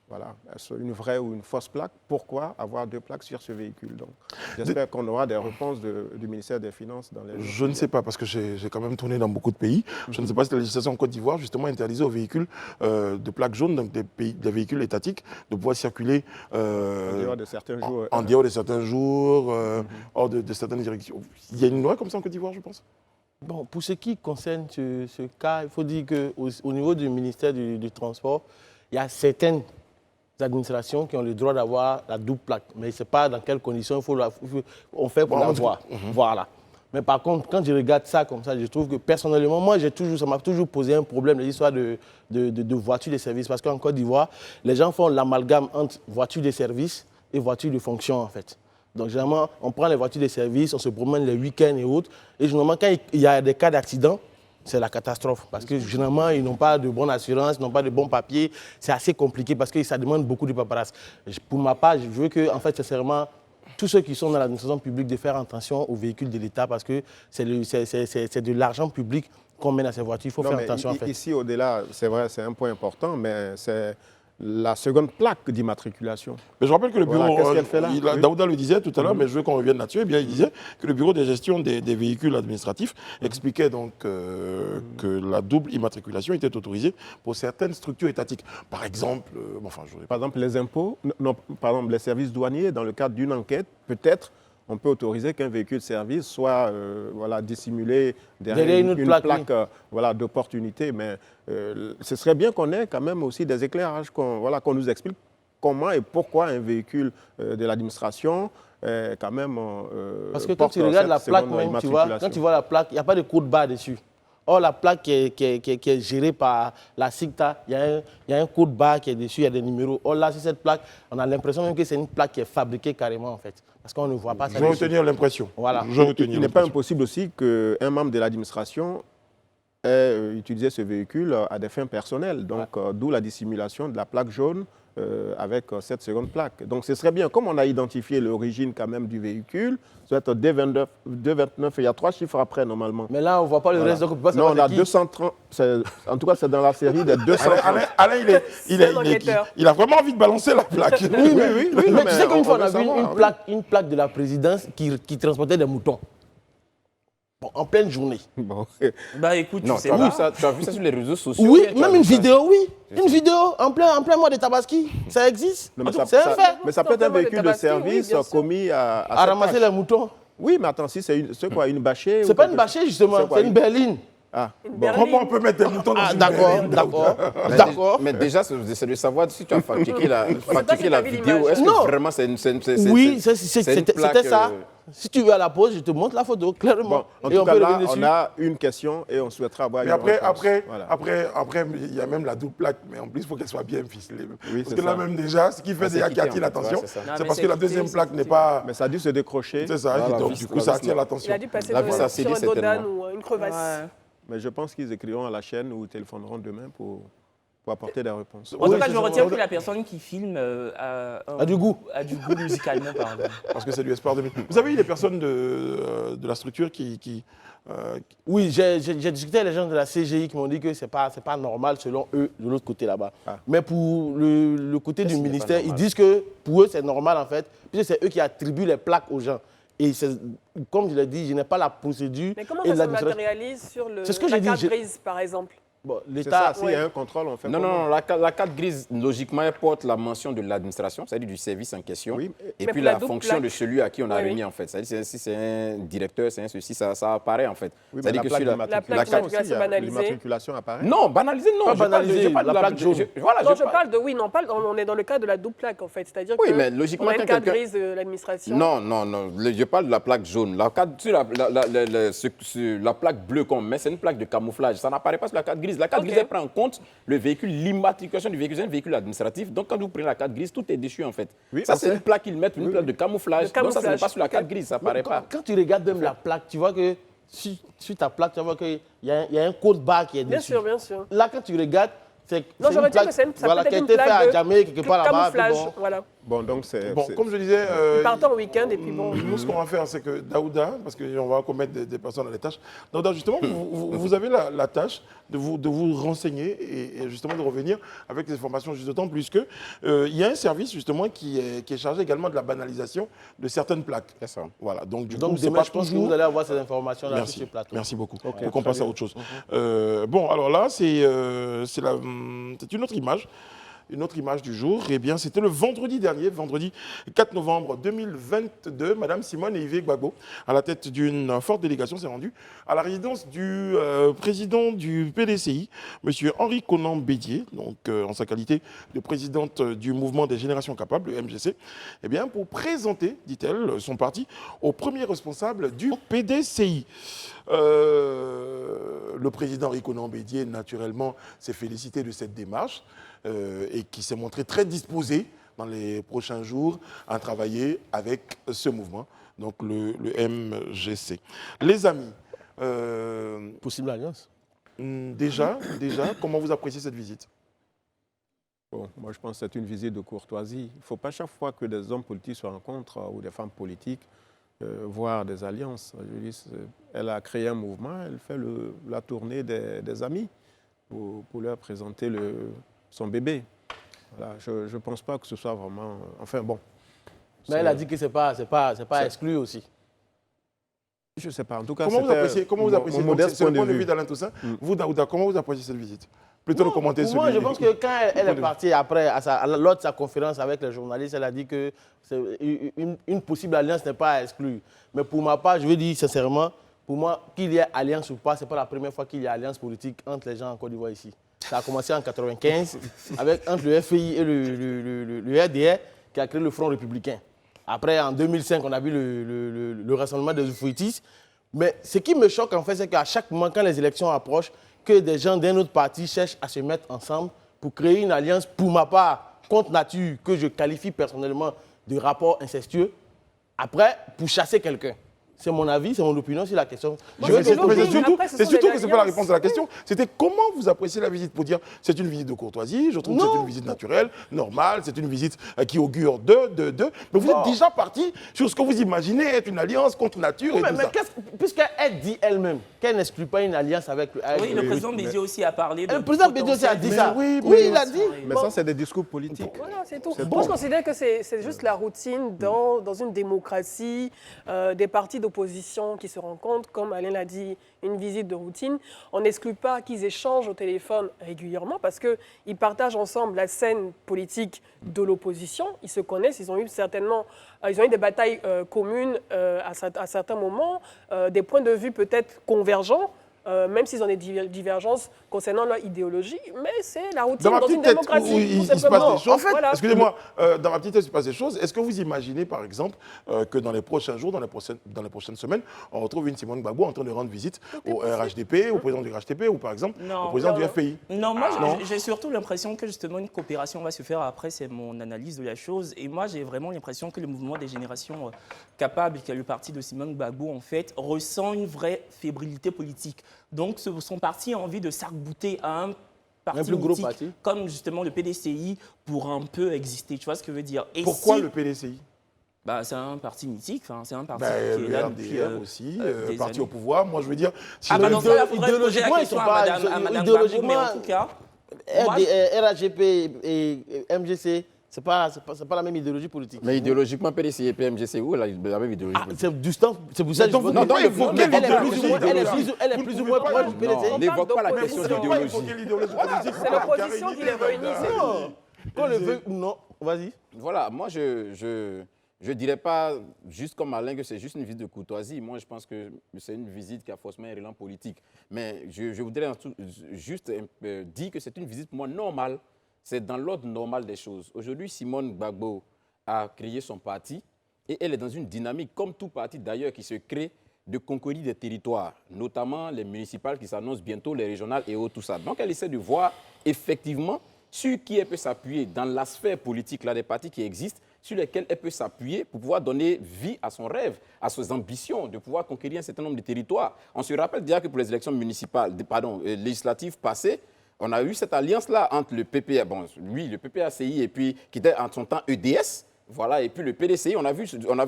Voilà, une vraie ou une fausse plaque. Pourquoi avoir deux plaques sur ce véhicule? Donc, j'espère qu'on aura des réponses du ministère des Finances dans les... Je ne sais pas, parce que j'ai quand même tourné dans beaucoup de pays. Je ne sais pas si la législation en Côte d'Ivoire, justement, interdisait aux véhicules de plaques jaunes, donc des véhicules étatiques, de pouvoir circuler en dehors de certains jours. En dehors de certains jours, hors de certaines directions. Il y a une loi comme ça en Côte d'Ivoire, je pense? Bon, pour ce qui concerne ce cas, il faut dire qu'au niveau du ministère du Transport, il y a certaines administrations qui ont le droit d'avoir la double plaque. Mais ce n'est pas dans quelles conditions on fait pour l'avoir. Voilà. Mais par contre, quand je regarde ça comme ça, je trouve que personnellement, moi, ça m'a toujours posé un problème, l'histoire de voitures de service. Parce qu'en Côte d'Ivoire, les gens font l'amalgame entre voitures de service et voitures de fonction, en fait. Donc, généralement, on prend les voitures de service, on se promène les week-ends et autres. Et généralement, quand il y a des cas d'accident, c'est la catastrophe. Parce que généralement, ils n'ont pas de bonne assurance, ils n'ont pas de bons papiers. C'est assez compliqué parce que ça demande beaucoup de paperasse. Pour ma part, je veux que, en fait, sincèrement, tous ceux qui sont dans l'administration publique de faire attention aux véhicules de l'État parce que c'est de l'argent public qu'on met dans ces voitures. Il faut faire attention, en fait. Ici, au-delà, c'est vrai, c'est un point important, mais c'est la seconde plaque d'immatriculation. Mais je rappelle que le bureau, voilà, qu'est-ce qu'elle fait là? Daouda le disait tout à l'heure, mais je veux qu'on revienne là-dessus. Eh bien, il disait que le bureau de gestion des véhicules administratifs expliquait donc que la double immatriculation était autorisée pour certaines structures étatiques. Par exemple, par exemple, les impôts, non, par exemple, les services douaniers, dans le cadre d'une enquête, peut-être, on peut autoriser qu'un véhicule service soit voilà, dissimulé derrière une plaque voilà, d'opportunité. Mais ce serait bien qu'on ait quand même aussi des éclairages, qu'on nous explique comment et pourquoi un véhicule de l'administration quand même Parce que quand tu regardes la plaque même, tu vois, quand tu vois la plaque, il n'y a pas de code barre dessus. Or, la plaque qui est gérée par la SICTA, il y a un code barre qui est dessus, il y a des numéros. Or là, sur cette plaque, on a l'impression même que c'est une plaque qui est fabriquée carrément en fait. Parce qu'on ne voit pas ça. Je vais retenir l'impression. Voilà. Il n'est pas impossible aussi qu'un membre de l'administration ait utilisé ce véhicule à des fins personnelles. Donc, d'où la dissimulation de la plaque jaune avec cette seconde plaque. Donc, ce serait bien, comme on a identifié l'origine quand même du véhicule, ça doit être D29, il y a 3 chiffres après normalement. Mais là, on ne voit pas le reste, donc on peut pas Non, savoir on a c'est qui. 230, en tout cas c'est dans la série des 230. Alain, il a vraiment envie de balancer la plaque. Oui, Mais tu sais qu'une fois, on a vu savoir, une plaque de la présidence qui transportait des moutons. Bon, en pleine journée. Bon. Bah écoute, Non, tu sais tu as, pas. vu ça, tu as vu ça sur les réseaux sociaux? Oui, tu as même une vu ça? vidéo, oui. Une vidéo en plein mois de Tabaski. Ça existe. Non, mais C'est un fait. Mais ça peut être un Simplement véhicule de de Tabaski, oui, service bien sûr. commis à À cette ramasser tâche. les moutons. Oui, mais attends, si c'est quoi, une bâchée C'est ou pas une quelque bâchée, chose? justement. C'est quoi, C'est une berline. Ah, Comment on peut mettre des moutons dans Ah, une d'accord, berline, d'accord. Mais D'accord. Mais déjà, c'est de savoir si tu as fabriqué la c'est pas vidéo. l'image. Est-ce Non. que vraiment c'est une Oui, c'est une c'était plaque, ça. Si tu veux à la pause, je te montre la photo, clairement. Bon, en Et tout on cas, peut là, revenir on dessus. a une question et on souhaitera avoir Mais une après, réponse. après, il y a même la double plaque, mais en plus, il faut qu'elle soit bien ficelée. Oui, Parce c'est que là ça. même déjà, ce qui fait c'est déjà quitté, qui attire en fait. l'attention, Ouais, c'est ça. Non, c'est mais parce c'est que la quitté, deuxième c'est plaque quitté. n'est pas... Mais ça a dû se décrocher. C'est ça, Voilà, donc la du coup, vis, ça la attire vis. Il l'attention. a dû passer La vis, ça s'est sur dit un godane certainement. ou une crevasse. Ouais. Mais je pense qu'ils écriront à la chaîne ou téléphoneront demain pour apporter des réponses. En tout cas, c'est je ça. retiens que la personne qui filme A du goût. a du goût musicalement parlant. Parce que c'est du Espoir 2000. Vous avez eu des personnes de la structure qui Oui, j'ai discuté avec les gens de la CGI qui m'ont dit que c'est pas normal selon eux de l'autre côté là-bas. Ah. Mais pour le côté du Qu'est-ce qui n'est pas ministère, ils normal? disent que pour eux c'est normal en fait, puisque c'est eux qui attribuent les plaques aux gens. Et comme je l'ai dit, je n'ai pas la procédure. Mais comment et ça se l'administration- matérialise sur C'est ce que la j'ai dit, carte j'ai- grise, par exemple? Bon, C'est l'État, ça, s'il y a un contrôle, on fait Non, comment? non, la carte grise, logiquement, elle porte la mention de l'administration, c'est-à-dire du service en question, Oui. et Mais puis pour la la double fonction plaque. de celui à qui on a Oui, remis, oui. en fait. C'est-à-dire si c'est un directeur, c'est un ceci, ça apparaît, en fait. Oui, mais C'est-à-dire la que plaque sur d'immatriculation aussi, il y a banalisée. l'immatriculation apparaît. Non, banalisé, non. Pas je parle de- banalisé, je parle de la plaque jaune. Voilà, Non, je je parle- parle de... Oui, non, on est dans le cas de la double plaque, en fait. C'est-à-dire Oui, que mais logiquement, on a une quand carte quelqu'un- grise de l'administration. Non, non, non. Je parle de la plaque jaune. La plaque bleue qu'on met, c'est une plaque de camouflage. Ça n'apparaît pas sur la carte grise. La carte Ok. grise, elle prend en compte le véhicule, l'immatriculation du véhicule. C'est un véhicule administratif. Donc, quand vous prenez la carte grise, tout est dessus, en fait. Oui, Ça, on c'est sait. une plaque qu'ils mettent, une plaque de camouflage. De Donc, ça, ce n'est pas camouflage. sur la carte grise. Ça n'apparaît pas. quand tu regardes même la plaque, tu vois que sur ta plaque, tu vois qu'il y a un code barre qui est Bien dessus. sûr, bien sûr. Là, quand tu regardes, c'est Non, une j'aurais dit plaque, que ça voilà, peut qui a être une été fait à plaque Djamé, quelque de part là-bas. puis camouflage. bon. Voilà. Bon, donc c'est... Bon, comme je disais, Ils partent en week-end et puis bon. nous, ce qu'on va faire, c'est que Daouda, parce qu'on va commettre des personnes à les tâches, Daouda, justement, vous avez la tâche de vous renseigner et justement de revenir avec des informations juste d'autant plus que il y a un service justement qui est chargé également de la banalisation de certaines plaques. C'est ça. Voilà, donc du Donc coup, c'est demain, pas je pense que toujours... vous allez avoir ces informations-là sur Merci, ce plateau. merci beaucoup. Ok, Donc on très passe à bien. autre chose. Bon, alors là, c'est une autre image. Une autre image du jour, eh bien, c'était le vendredi dernier, vendredi 4 novembre 2022. Madame Simone Yves Gbagbo, à la tête d'une forte délégation, s'est rendue à la résidence du président du PDCI, M. Henri Konan Bédier, donc en sa qualité de présidente du mouvement des générations capables, le MGC, eh bien, pour présenter, dit-elle, son parti au premier responsable du PDCI. Le président Henri Konan Bédier, naturellement, s'est félicité de cette démarche. Et qui s'est montré très disposé dans les prochains jours à travailler avec ce mouvement, donc le MGC. Les amis, Possible alliance. déjà, comment vous appréciez cette visite? Bon, moi, je pense que c'est une visite de courtoisie. Il ne faut pas chaque fois que des hommes politiques se rencontrent ou des femmes politiques voir des alliances. Je dis, elle a créé un mouvement, elle fait la tournée des amis pour leur présenter son bébé. Voilà, je ne pense pas que ce soit vraiment... Enfin bon. Mais elle a dit que ce n'est pas exclu aussi. Je ne sais pas. En tout cas, Comment vous appréciez, mon donc, modeste c'est le point point de de vue vue. d'Alain Toussaint. Vous, Daouda, comment vous appréciez cette visite? Plutôt de commenter Pour celui moi, je pense que quand elle est partie après, lors de sa conférence avec les journalistes, elle a dit que une possible alliance n'est pas à exclure. Mais pour ma part, je veux dire sincèrement, pour moi, qu'il y ait alliance ou pas, ce n'est pas la première fois qu'il y a alliance politique entre les gens en Côte d'Ivoire ici. Ça a commencé en 95 entre le FPI et le RDR qui a créé le Front républicain. Après, en 2005, on a vu le rassemblement des Oufouitis. Mais ce qui me choque, en fait, c'est qu'à chaque moment, quand les élections approchent, que des gens d'un autre parti cherchent à se mettre ensemble pour créer une alliance, pour ma part, contre nature, que je qualifie personnellement de rapport incestueux, après, pour chasser quelqu'un. C'est mon avis, c'est mon opinion sur la question. C'est surtout que ce n'est pas la réponse à la question. C'était comment vous appréciez la visite pour dire c'est une visite de courtoisie, je trouve que c'est une visite naturelle, normale, c'est une visite qui augure de. Mais vous êtes déjà parti sur ce que vous imaginez être une alliance contre nature et tout ça. Puisqu'elle dit elle-même qu'elle n'exclut pas une alliance avec le Oui, le président Bédié aussi a parlé de... Le président Bédié aussi a dit ça. Oui, il a dit. Mais ça, c'est des discours politiques. Voilà, c'est tout. Moi, je considère que c'est juste la routine dans une démocratie, des partis d'opposition qui se rencontrent, comme Alain l'a dit, une visite de routine. On n'exclut pas qu'ils échangent au téléphone régulièrement parce qu'ils partagent ensemble la scène politique de l'opposition. Ils se connaissent, ils ont eu certainement des batailles communes à certains moments, des points de vue peut-être convergents. Même s'ils ont des divergences concernant leur idéologie, mais c'est la routine dans une démocratie. Il se passe des choses. En fait, voilà. Excusez-moi, dans ma petite tête, il se passe des choses. Est-ce que vous imaginez, par exemple, que dans les prochains jours, dans les prochaines semaines, on retrouve une Simone Gbagbo en train de rendre visite au RHDP, au président du RHDP ou, par exemple, au président du FPI? Non, moi, j'ai surtout l'impression que, justement, une coopération va se faire. Après, c'est mon analyse de la chose. Et moi, j'ai vraiment l'impression que le mouvement des générations capables, qui est le parti de Simone Gbagbo, en fait, ressent une vraie fébrilité politique. Donc, son parti a envie de s'arc-bouter à un parti politique comme justement le PDCI pour un peu exister. Tu vois ce que je veux dire? Et pourquoi le PDCI? C'est un parti mythique, c'est un parti qui est le là RDR depuis aussi, parti au pouvoir. Moi, je veux dire... idéologiquement, ils ne sont pas... Idéologiquement, mais en tout cas... RHGP et MGC... Ce n'est pas la même idéologie politique. Mais idéologiquement, PDCI et PMG, c'est où la même idéologie politique? C'est du temps, c'est pour ça que elle est plus ou moins proche du PDCI. Non, n'évoque pas la question d'idéologie. C'est l'opposition qui les réunit. Qu'on le veut ou non, vas-y. Voilà, moi, je dirais pas, juste comme Alain, que c'est juste une visite de courtoisie. Moi, je pense que c'est une visite qui a forcément un élan politique. Mais je voudrais juste dire que c'est une visite, pour moi, normale. C'est dans l'ordre normal des choses. Aujourd'hui, Simone Gbagbo a créé son parti et elle est dans une dynamique, comme tout parti d'ailleurs, qui se crée de conquérir des territoires, notamment les municipales qui s'annoncent bientôt, les régionales et autres, tout ça. Donc, elle essaie de voir effectivement sur qui elle peut s'appuyer dans la sphère politique là, des partis qui existent, sur lesquels elle peut s'appuyer pour pouvoir donner vie à son rêve, à ses ambitions, de pouvoir conquérir un certain nombre de territoires. On se rappelle déjà que pour les élections législatives passées, on a eu cette alliance-là entre le PPA, le PPACI et puis qui était en son temps EDS, voilà, et puis le PDCI. On a vu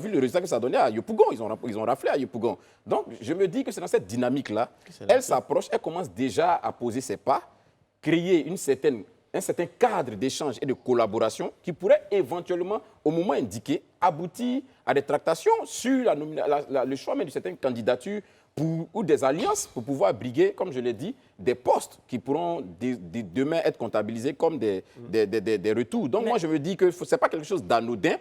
le résultat que ça donnait à Yopougon. Ils ont raflé à Yopougon. Donc, je me dis que c'est dans cette dynamique-là, elle s'approche, elle commence déjà à poser ses pas, créer un certain cadre d'échange et de collaboration qui pourrait éventuellement, au moment indiqué, aboutir à des tractations sur le choix même de certaines candidatures ou des alliances pour pouvoir briguer, comme je l'ai dit, des postes qui pourront demain être comptabilisés comme des retours. Donc moi, je me dis que ce n'est pas quelque chose d'anodin.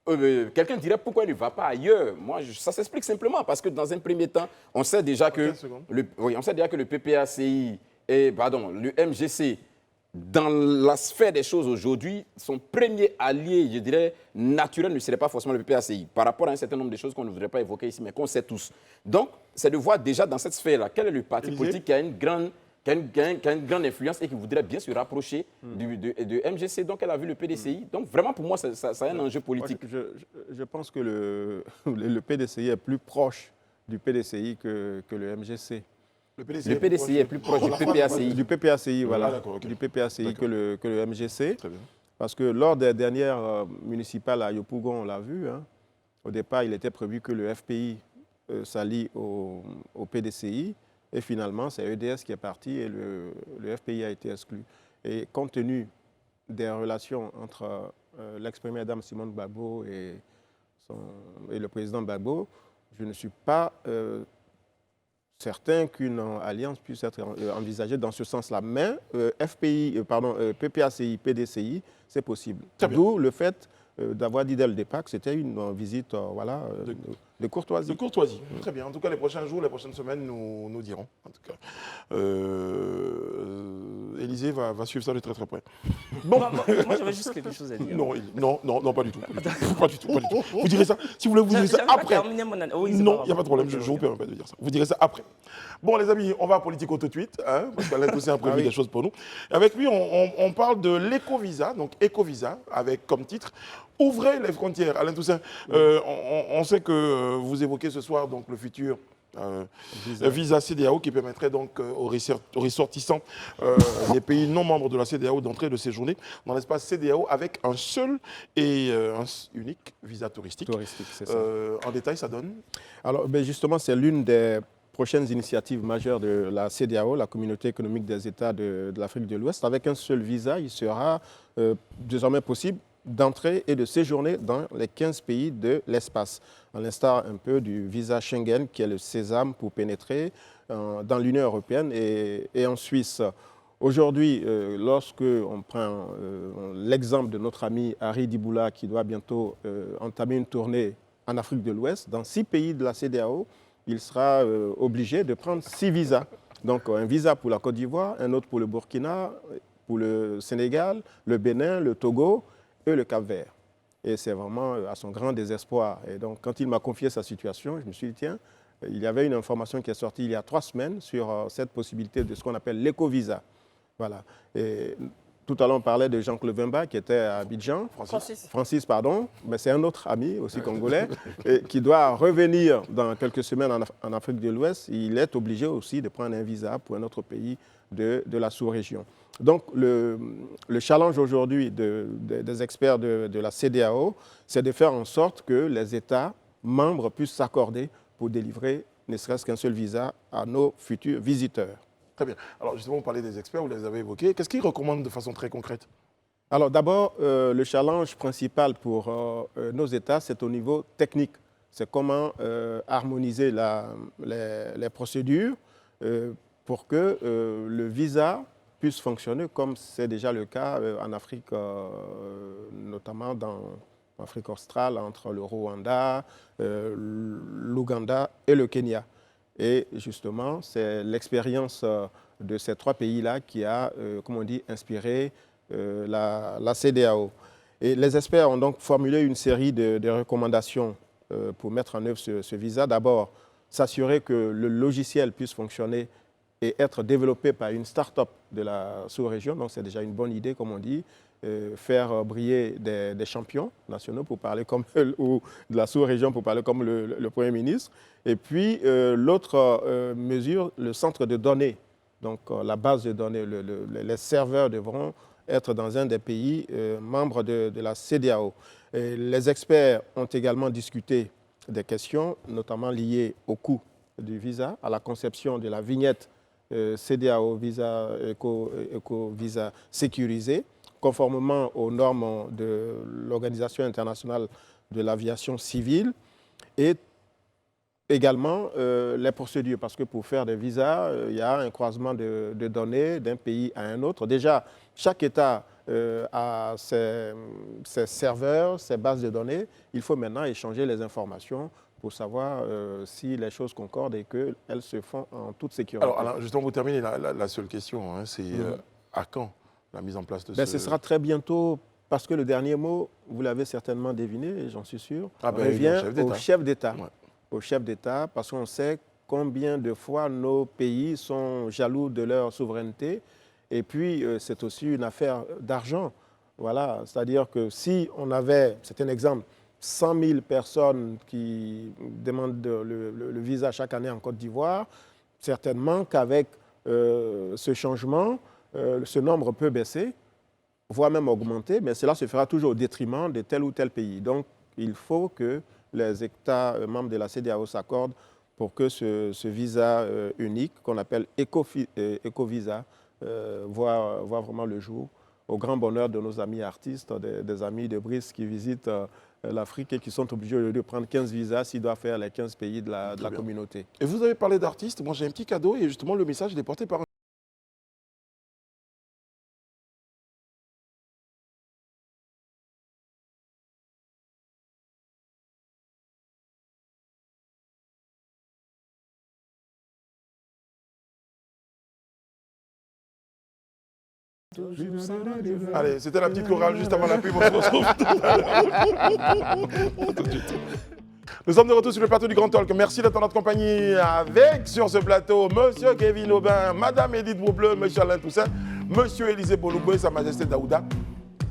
Quelqu'un dirait pourquoi il ne va pas ailleurs. Moi, ça s'explique simplement parce que dans un premier temps, on sait déjà que le PPACI et le MGC, dans la sphère des choses aujourd'hui, son premier allié, je dirais, naturel ne serait pas forcément le PPACI, par rapport à un certain nombre de choses qu'on ne voudrait pas évoquer ici, mais qu'on sait tous. Donc, c'est de voir déjà dans cette sphère-là, quel est le parti politique qui a une grande influence et qui voudrait bien se rapprocher de MGC. Donc, elle a vu le PDCI. Donc, vraiment, pour moi, ça a un enjeu politique. Je pense que le PDCI est plus proche du PDCI que le MGC. Le PDCI est plus proche du PPACI. Du PPACI, voilà. Du PPACI que le MGC. Très bien. Parce que lors des dernières municipales à Yopougon, on l'a vu, hein, au départ, il était prévu que le FPI s'allie au PDCI. Et finalement, c'est EDS qui est parti et le FPI a été exclu. Et compte tenu des relations entre l'ex-première dame Simone Gbagbo et le président Gbagbo, je ne suis pas certain qu'une alliance puisse être envisagée dans ce sens-là. Mais PPACI, PDCI, c'est possible. D'où le fait d'avoir dit dès le départ que c'était une visite de courtoisie. De courtoisie, très bien. En tout cas, les prochains jours, les prochaines semaines nous dirons. En tout cas. Élysée va suivre ça de très très près. Moi, j'avais juste quelque chose à dire. Non, pas du tout. Pas du tout. Vous direz ça, si vous voulez, vous direz ça J'avais pas après. terminé mon oui, c'est Non, pas il n'y a pas de problème, je ne vous permets pas de dire ça. Vous direz ça après. Bon, les amis, on va à Politico tout de suite, hein, parce qu'Alain Toussaint a prévu des choses pour nous. Avec lui, on parle de l'éco-visa, donc éco-visa, avec comme titre « Ouvrez les frontières ». Alain Toussaint, on sait que vous évoquez ce soir donc, le futur visa CEDEAO qui permettrait donc aux ressortissants des pays non membres de la CEDEAO d'entrer et de séjourner dans l'espace CEDEAO avec un seul et un unique visa touristique. C'est ça. En détail, ça donne? Alors, justement, c'est l'une des prochaines initiatives majeures de la CEDEAO, la Communauté économique des États de l'Afrique de l'Ouest. Avec un seul visa, il sera désormais possible d'entrer et de séjourner dans les 15 pays de l'espace, à l'instar un peu du visa Schengen, qui est le sésame pour pénétrer dans l'Union européenne et en Suisse. Aujourd'hui, lorsque on prend l'exemple de notre ami Harry Diboula, qui doit bientôt entamer une tournée en Afrique de l'Ouest, dans 6 pays de la CEDEAO, il sera obligé de prendre 6 visas. Donc un visa pour la Côte d'Ivoire, un autre pour le Burkina, pour le Sénégal, le Bénin, le Togo et le Cap-Vert. Et c'est vraiment à son grand désespoir. Et donc quand il m'a confié sa situation, je me suis dit, tiens, il y avait une information qui est sortie il y a 3 semaines sur cette possibilité de ce qu'on appelle l'éco-visa. Voilà. Et tout à l'heure, on parlait de Jean-Claude Vemba qui était à Abidjan. Francis, pardon. Mais c'est un autre ami aussi congolais et qui doit revenir dans quelques semaines en Afrique de l'Ouest. Il est obligé aussi de prendre un visa pour un autre pays de la sous-région. Donc le challenge aujourd'hui des experts de la CEDEAO, c'est de faire en sorte que les États membres puissent s'accorder pour délivrer ne serait-ce qu'un seul visa à nos futurs visiteurs. Très bien. Alors justement, vous parlez des experts, vous les avez évoqués. Qu'est-ce qu'ils recommandent de façon très concrète? Alors d'abord, le challenge principal pour nos États, c'est au niveau technique. C'est comment harmoniser les procédures pour que le visa puisse fonctionner comme c'est déjà le cas en Afrique, notamment dans l'Afrique australe, entre le Rwanda, l'Ouganda et le Kenya. Et justement, c'est l'expérience de ces 3 pays-là qui a, comme on dit, inspiré la CEDEAO. Et les experts ont donc formulé une série de recommandations pour mettre en œuvre ce visa. D'abord, s'assurer que le logiciel puisse fonctionner et être développé par une start-up de la sous-région. Donc, c'est déjà une bonne idée, comme on dit. Faire briller des champions nationaux pour parler comme ou de la sous-région pour parler comme le Premier ministre. Et puis, l'autre mesure, le centre de données, donc la base de données, les serveurs devront être dans un des pays membres de la CEDEAO. Et les experts ont également discuté des questions, notamment liées au coût du visa, à la conception de la vignette CEDEAO visa, éco-visa sécurisé, conformément aux normes de l'Organisation internationale de l'aviation civile et également les procédures, parce que pour faire des visas, il y a un croisement de données d'un pays à un autre. Déjà, chaque État a ses serveurs, ses bases de données. Il faut maintenant échanger les informations pour savoir si les choses concordent et qu'elles se font en toute sécurité. Alors justement, pour terminer, la seule question, hein, c'est à quand la mise en place de ce sera très bientôt, parce que le dernier mot, vous l'avez certainement deviné, j'en suis sûr, revient au chef d'État. Ouais. Au chef d'État, parce qu'on sait combien de fois nos pays sont jaloux de leur souveraineté. Et puis, c'est aussi une affaire d'argent. Voilà, c'est-à-dire que si on avait, c'est un exemple, 100 000 personnes qui demandent le visa chaque année en Côte d'Ivoire, certainement qu'avec ce changement, ce nombre peut baisser, voire même augmenter, mais cela se fera toujours au détriment de tel ou tel pays. Donc, il faut que les États membres de la CEDEAO s'accordent pour que ce visa unique, qu'on appelle éco-visa, voit vraiment le jour, au grand bonheur de nos amis artistes, des amis de Brice qui visitent l'Afrique et qui sont obligés de prendre 15 visas s'ils doivent faire les 15 pays de la communauté. Et vous avez parlé d'artistes, moi j'ai un petit cadeau et justement le message est porté par un Allez, c'était la petite chorale juste avant la pub. On se retrouve tout à l'heure. Tout de suite. Nous sommes de retour sur le plateau du Grand Talk. Merci d'être en notre compagnie avec, sur ce plateau, Monsieur Kevin Aubin, Madame Edith Boubleu, Monsieur Alain Toussaint, Monsieur Élisée Boloubé, Sa Majesté Daouda.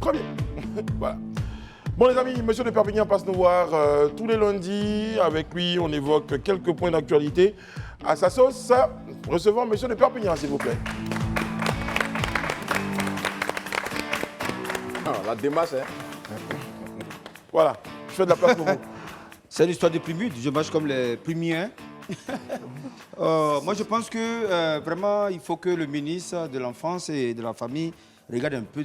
Premier. Voilà. Bon les amis, Monsieur de Perpignan passe nous voir tous les lundis. Avec lui, on évoque quelques points d'actualité. À sa sauce, recevons Monsieur de Perpignan, s'il vous plaît. La démarche, hein. Voilà, je fais de la place pour vous. C'est l'histoire des primudes. Je marche comme les premiers. Moi, je pense que vraiment, il faut que le ministre de l'Enfance et de la Famille regarde un peu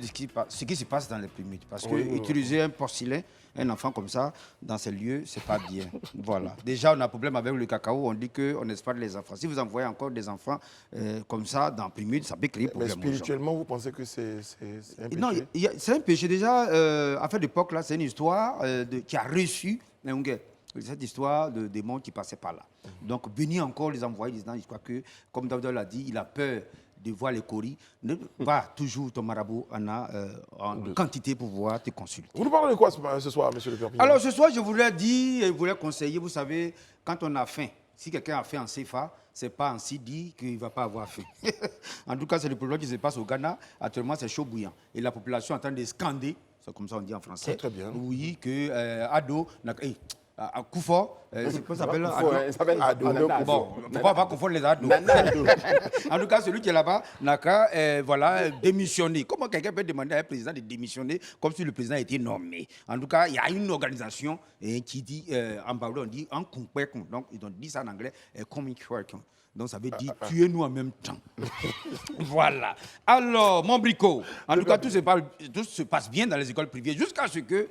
ce qui se passe dans les primudes. Parce que utiliser un porcelain, un enfant comme ça, dans ces lieux, c'est pas bien. Voilà. Déjà, on a un problème avec le cacao. On dit qu'on exploite les enfants. Si vous envoyez encore des enfants comme ça dans primudes, ça peut créer problème. Mais spirituellement, vous pensez que c'est un péché? Non, c'est un péché. Déjà, à cette époque-là, c'est une histoire qui a reçu cette histoire de démons qui passaient par là. Donc, venir encore les envoyer, disant, je crois que, comme Daouda l'a dit, il a peur de voir les coris. Ne va toujours ton marabout en quantité pour pouvoir te consulter. Vous nous parlez de quoi ce soir, Monsieur le Perpignan? Alors, ce soir, je voulais dire, je voulais conseiller, vous savez, quand on a faim, si quelqu'un a faim en CFA, c'est pas ainsi dit qu'il ne va pas avoir faim. En tout cas, c'est le problème qui se passe au Ghana. Actuellement, c'est chaud bouillant. Et la population est en train de scander, c'est comme ça on dit en français. Très bien. Oui, que Ado... À Koufo, c'est quoi ça s'appelle? Il s'appelle Ado. Bon, il ne faut pas confondre les ados. En tout cas, celui qui est là-bas n'a qu'à démissionner. Comment quelqu'un peut demander à un président de démissionner comme si le président était nommé? En tout cas, il y a une organisation qui dit, en Baoulé, on dit en compétent. Donc, ils ont dit ça en anglais, communication. Donc, ça veut dire tuez-nous en même temps. Voilà. Alors, mon bricot, en tout cas, tout se passe bien dans les écoles privées jusqu'à ce que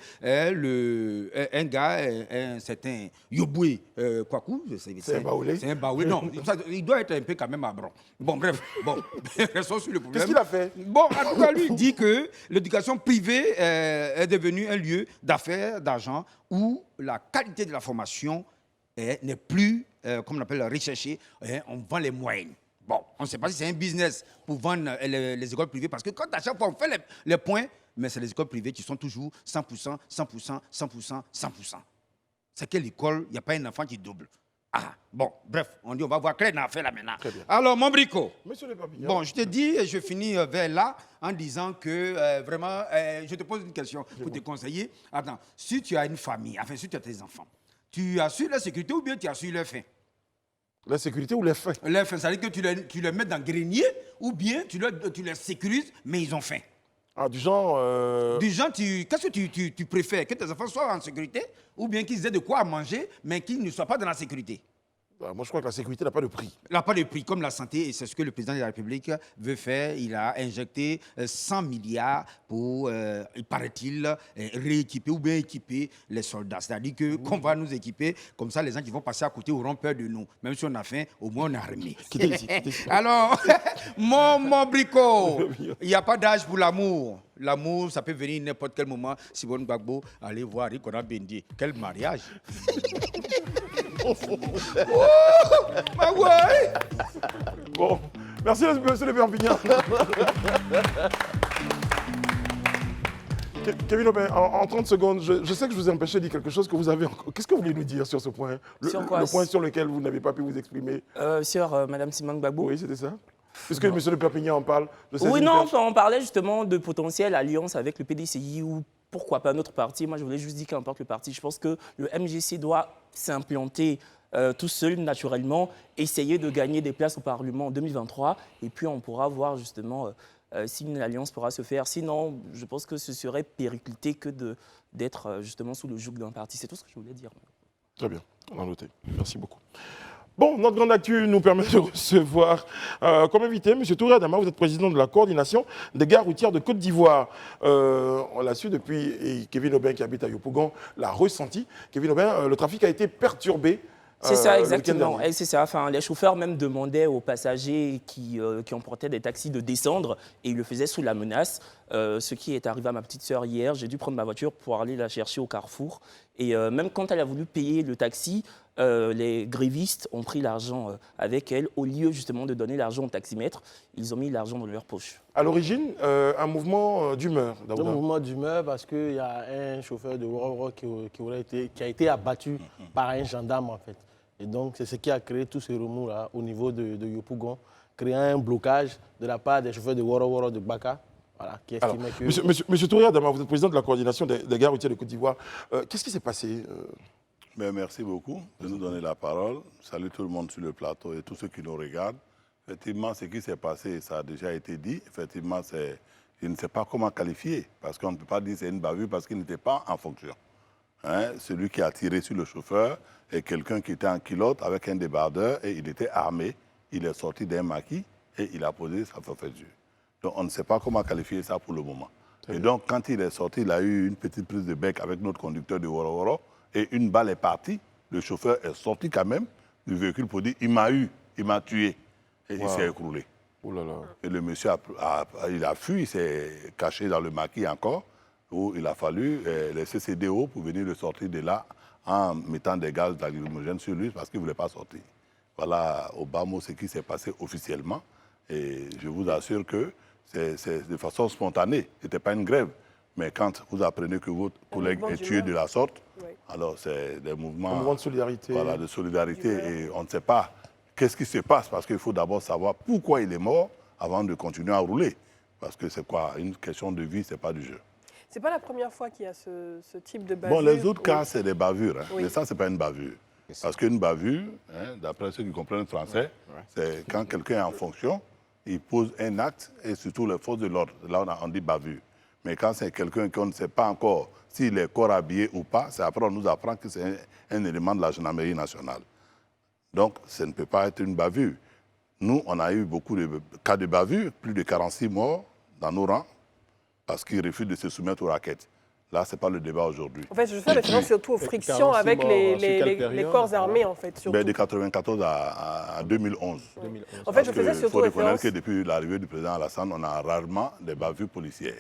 un gars, un certain Yoboué Kwaku, c'est un Baoulé. C'est un Baoulé. Non, il doit être un peu quand même à bron. Bon, bref, restons sur le problème. Qu'est-ce qu'il a fait? Bon, en tout cas, lui, il dit que l'éducation privée est devenue un lieu d'affaires, d'argent, où la qualité de la formation n'est plus, comme on appelle, recherchée. On vend les moyennes. Bon, on ne sait pas si c'est un business pour vendre les écoles privées, parce que quand à chaque fois on fait les points, mais c'est les écoles privées qui sont toujours 100%, 100%, 100%, 100%. C'est quelle école, il n'y a pas un enfant qui double. Ah, bon, bref, on dit on va voir quel est l'affaire là maintenant. Très bien. Alors, mon bricot. Monsieur le Perpignan. Bon, je te dis, et je finis vers là en disant que vraiment, je te pose une question pour te conseiller. Attends, si tu as une famille, enfin, si tu as tes enfants, tu assures la sécurité ou bien tu assures leur faim? La sécurité ou les faim? Leur faim, ça veut dire que tu les mets dans le grenier ou bien tu les sécurises, mais ils ont faim. Ah, du genre... Du genre, qu'est-ce que tu préfères? Que tes enfants soient en sécurité ou bien qu'ils aient de quoi manger, mais qu'ils ne soient pas dans la sécurité? Moi, je crois que la sécurité n'a pas de prix. Elle n'a pas de prix, comme la santé, et c'est ce que le président de la République veut faire. Il a injecté 100 milliards pour, il paraît-il, rééquiper ou bien équiper les soldats. C'est-à-dire qu'on va nous équiper, comme ça les gens qui vont passer à côté auront peur de nous. Même si on a faim, au moins on est armé. Quittez ici. Alors, mon bricot, il n'y a pas d'âge pour l'amour. L'amour, ça peut venir n'importe quel moment. Simone Gbagbo, allez voir Rikona Bendi. Quel mariage! Bon, merci Monsieur le Perpignan. Kevin Aubin, en 30 secondes, je sais que je vous ai empêché de dire quelque chose que vous avez encore. Qu'est-ce que vous voulez nous dire sur ce point? Sur quoi? Le point sur lequel vous n'avez pas pu vous exprimer. Sur Madame Simone Gbagbo. Oui, c'était ça. Puisque Monsieur le Perpignan en parle. Oui, non, on parlait justement de potentielle alliance avec le PDCI ou pourquoi pas notre parti. Moi, je voulais juste dire qu'importe le parti, je pense que le MGC doit s'implanter tout seul, naturellement, essayer de gagner des places au Parlement en 2023. Et puis, on pourra voir justement si une alliance pourra se faire. Sinon, je pense que ce serait périclité que d'être justement sous le joug d'un parti. C'est tout ce que je voulais dire. Très bien, on a noté. Merci beaucoup. Bon, notre grande actu nous permet de recevoir comme invité M. Touré Adama. Vous êtes président de la coordination des gares routières de Côte d'Ivoire. On l'a su depuis, et Kevin Aubin qui habite à Yopougon l'a ressenti. Kevin Aubin, le trafic a été perturbé. C'est ça, exactement. Et c'est ça. Enfin, les chauffeurs même demandaient aux passagers qui emportaient des taxis de descendre et ils le faisaient sous la menace. ce qui est arrivé à ma petite sœur hier. J'ai dû prendre ma voiture pour aller la chercher au carrefour. Et même quand elle a voulu payer le taxi, les grévistes ont pris l'argent avec elle. Au lieu justement de donner l'argent au taximètre, ils ont mis l'argent dans leur poche. À l'origine, un mouvement d'humeur. Un mouvement d'humeur parce qu'il y a un chauffeur de Woro qui a été abattu par un gendarme en fait. Et donc c'est ce qui a créé tout ce remous-là au niveau de Yopougon, créant un blocage de la part des chauffeurs de Woro de Baka. Voilà, qui estimait que... Monsieur Touré Adama, vous êtes président de la coordination des gares routières de Côte d'Ivoire. Qu'est-ce qui s'est passé Mais merci beaucoup de nous donner la parole. Salut tout le monde sur le plateau et tous ceux qui nous regardent. Effectivement, ce qui s'est passé, ça a déjà été dit. Effectivement, je ne sais pas comment qualifier, parce qu'on ne peut pas dire que c'est une bavure parce qu'il n'était pas en fonction. Hein? Celui qui a tiré sur le chauffeur est quelqu'un qui était en culotte avec un débardeur et il était armé. Il est sorti d'un maquis et il a posé sa forfaiture. Donc, on ne sait pas comment qualifier ça pour le moment. Et donc, quand il est sorti, il a eu une petite prise de bec avec notre conducteur de Woro et une balle est partie. Le chauffeur est sorti quand même du véhicule pour dire « il m'a eu, il m'a tué ». Et il s'est écroulé. Oh là là. Et le monsieur il a fui, il s'est caché dans le maquis encore, où il a fallu laisser CDO pour venir le sortir de là en mettant des gaz lacrymogènes sur lui parce qu'il ne voulait pas sortir. Voilà au bas mot ce qui s'est passé officiellement. Et je vous assure que c'est de façon spontanée. Ce n'était pas une grève. Mais quand vous apprenez que votre collègue est tué de la sorte, alors c'est des mouvements... Un mouvement de solidarité. Voilà, de solidarité. Et on ne sait pas qu'est-ce qui se passe, parce qu'il faut d'abord savoir pourquoi il est mort avant de continuer à rouler. Parce que c'est quoi? Une question de vie, ce n'est pas du jeu. C'est pas la première fois qu'il y a ce type de bavure. Bon, les autres cas, c'est des bavures. Hein. Mais ça, ce n'est pas une bavure. Parce qu'une bavure, hein, d'après ceux qui comprennent le français, c'est quand quelqu'un est en fonction, il pose un acte, et surtout les forces de l'ordre. Là, on dit bavure. Mais quand c'est quelqu'un qu'on ne sait pas encore s'il est corps habillé ou pas, c'est après on nous apprend que c'est un élément de la gendarmerie nationale. Donc, ça ne peut pas être une bavure. Nous, on a eu beaucoup de cas de bavure, plus de 46 morts dans nos rangs, parce qu'ils refusent de se soumettre aux raquettes. Là, ce n'est pas le débat aujourd'hui. En fait, je fais référence surtout aux frictions avec les corps armés, en fait. Surtout. Ben, de 1994 à 2011. En fait, je faisais surtout référence... Il faut reconnaître que depuis l'arrivée du président Alassane, on a rarement des bavures policières.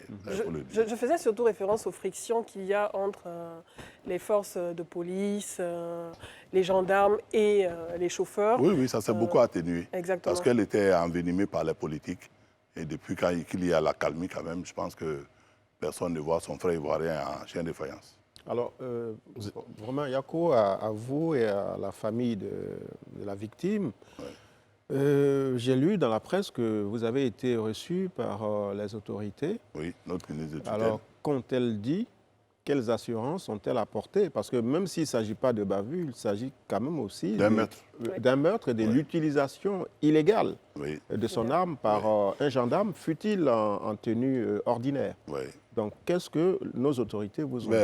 Je faisais surtout référence aux frictions qu'il y a entre les forces de police, les gendarmes et les chauffeurs. Oui, ça s'est beaucoup atténué. Exactement. Parce qu'elle était envenimée par les politiques. Et depuis qu'il y a la calmie, quand même, je pense que personne ne voit son frère ivoirien en chien de faïence. Alors, vraiment, Yako, à vous et à la famille de la victime, j'ai lu dans la presse que vous avez été reçu par les autorités. Oui, notre ministre de tutelle. Alors, qu'ont-elles dit? Quelles assurances ont-elles apportées? Parce que même s'il ne s'agit pas de bavure, il s'agit quand même aussi d'un meurtre et de l'utilisation illégale de son arme par un gendarme, fût-il en tenue ordinaire. Donc, qu'est-ce que nos autorités vous ont dit?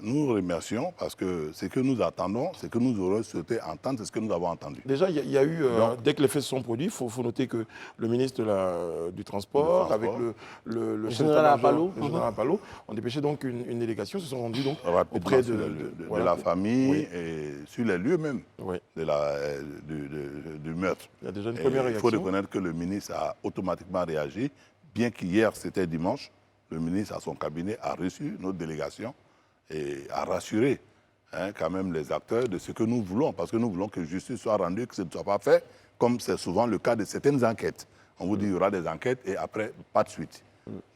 Nous remercions parce que ce que nous attendons, ce que nous aurions souhaité entendre, c'est ce que nous avons entendu. Déjà, il y a eu, dès que les faits se sont produits, il faut noter que le ministre du Transport, avec le général Apalo, ont dépêché donc une délégation, se sont rendus donc auprès de la famille et sur les lieux même du meurtre. Il y a déjà une première réaction. Il faut reconnaître que le ministre a automatiquement réagi, bien qu'hier, c'était dimanche. Le ministre, à son cabinet, a reçu notre délégation et a rassuré quand même les acteurs de ce que nous voulons, parce que nous voulons que justice soit rendue, que ce ne soit pas fait, comme c'est souvent le cas de certaines enquêtes. On vous dit qu'il y aura des enquêtes et après, pas de suite.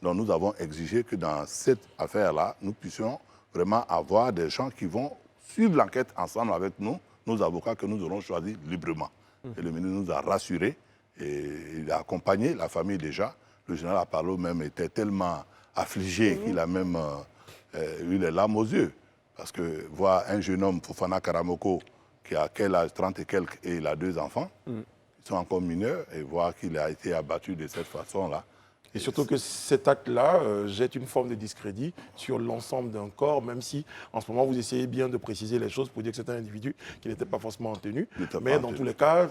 Donc nous avons exigé que dans cette affaire-là, nous puissions vraiment avoir des gens qui vont suivre l'enquête ensemble avec nous, nos avocats que nous aurons choisis librement. Et le ministre nous a rassurés et il a accompagné la famille déjà. Le général Apalo même était tellement affligé qu'il a même eu les larmes aux yeux. Parce que voir un jeune homme, Fofana Karamoko, qui a quel âge, 30 et quelques, et il a 2 enfants, ils sont encore mineurs, et voir qu'il a été abattu de cette façon-là. Et surtout que cet acte-là jette une forme de discrédit sur l'ensemble d'un corps, même si en ce moment vous essayez bien de préciser les choses pour dire que c'est un individu qui n'était pas forcément en tenue. Mais dans tous les cas,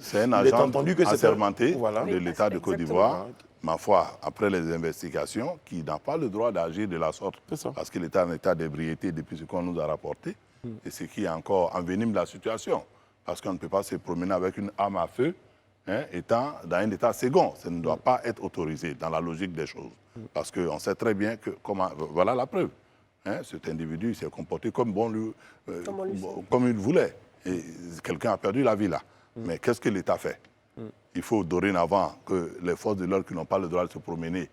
c'est un agent assermenté de l'État de Côte d'Ivoire. Ma foi, après les investigations, qui n'a pas le droit d'agir de la sorte, parce qu'il était en état d'ébriété depuis ce qu'on nous a rapporté, et ce qui encore envenime la situation, parce qu'on ne peut pas se promener avec une arme à feu, étant dans un état second. Ça ne doit pas être autorisé dans la logique des choses. Parce qu'on sait très bien que, voilà la preuve. Hein, cet individu s'est comporté comme il voulait. Et quelqu'un a perdu la vie là. Mais qu'est-ce que l'État fait? Il faut dorénavant que les forces de l'ordre qui n'ont pas le droit de se promener,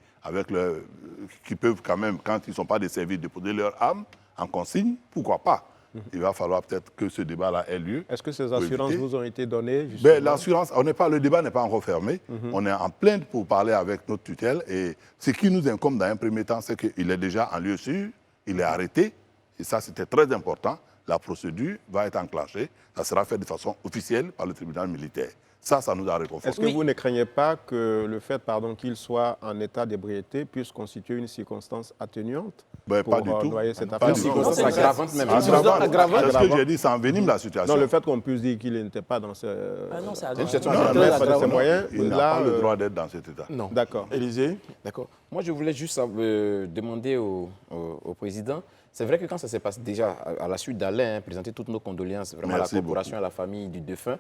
qui peuvent quand même, quand ils ne sont pas desservis, déposer leurs armes en consigne, pourquoi pas? Il va falloir peut-être que ce débat-là ait lieu. Est-ce que ces assurances vous ont été données? L'assurance, le débat n'est pas encore fermé. On est en plein pour parler avec notre tutelle. Et ce qui nous incombe dans un premier temps, c'est qu'il est déjà en lieu sûr, il est arrêté. Et ça, c'était très important. La procédure va être enclenchée. Ça sera fait de façon officielle par le tribunal militaire. Ça nous a réconforté. Est-ce que vous ne craignez pas que le fait qu'il soit en état d'ébriété puisse constituer une circonstance atténuante pas du tout. Noyer cette Pas affaire? du tout. Circonstance aggravante même. C'est ce que j'ai dit, ça envenime la situation. Non, le fait qu'on puisse dire qu'il n'était pas dans ce... Ah non, c'est pas agréable. de ses moyens, Il n'a pas le droit d'être dans cet état. Non. D'accord. Élysée? D'accord. Moi, je voulais juste demander au président, c'est vrai que quand ça s'est passé déjà à la suite d'Alain, présenter toutes nos condoléances vraiment à la corporation, à la famille du défunt.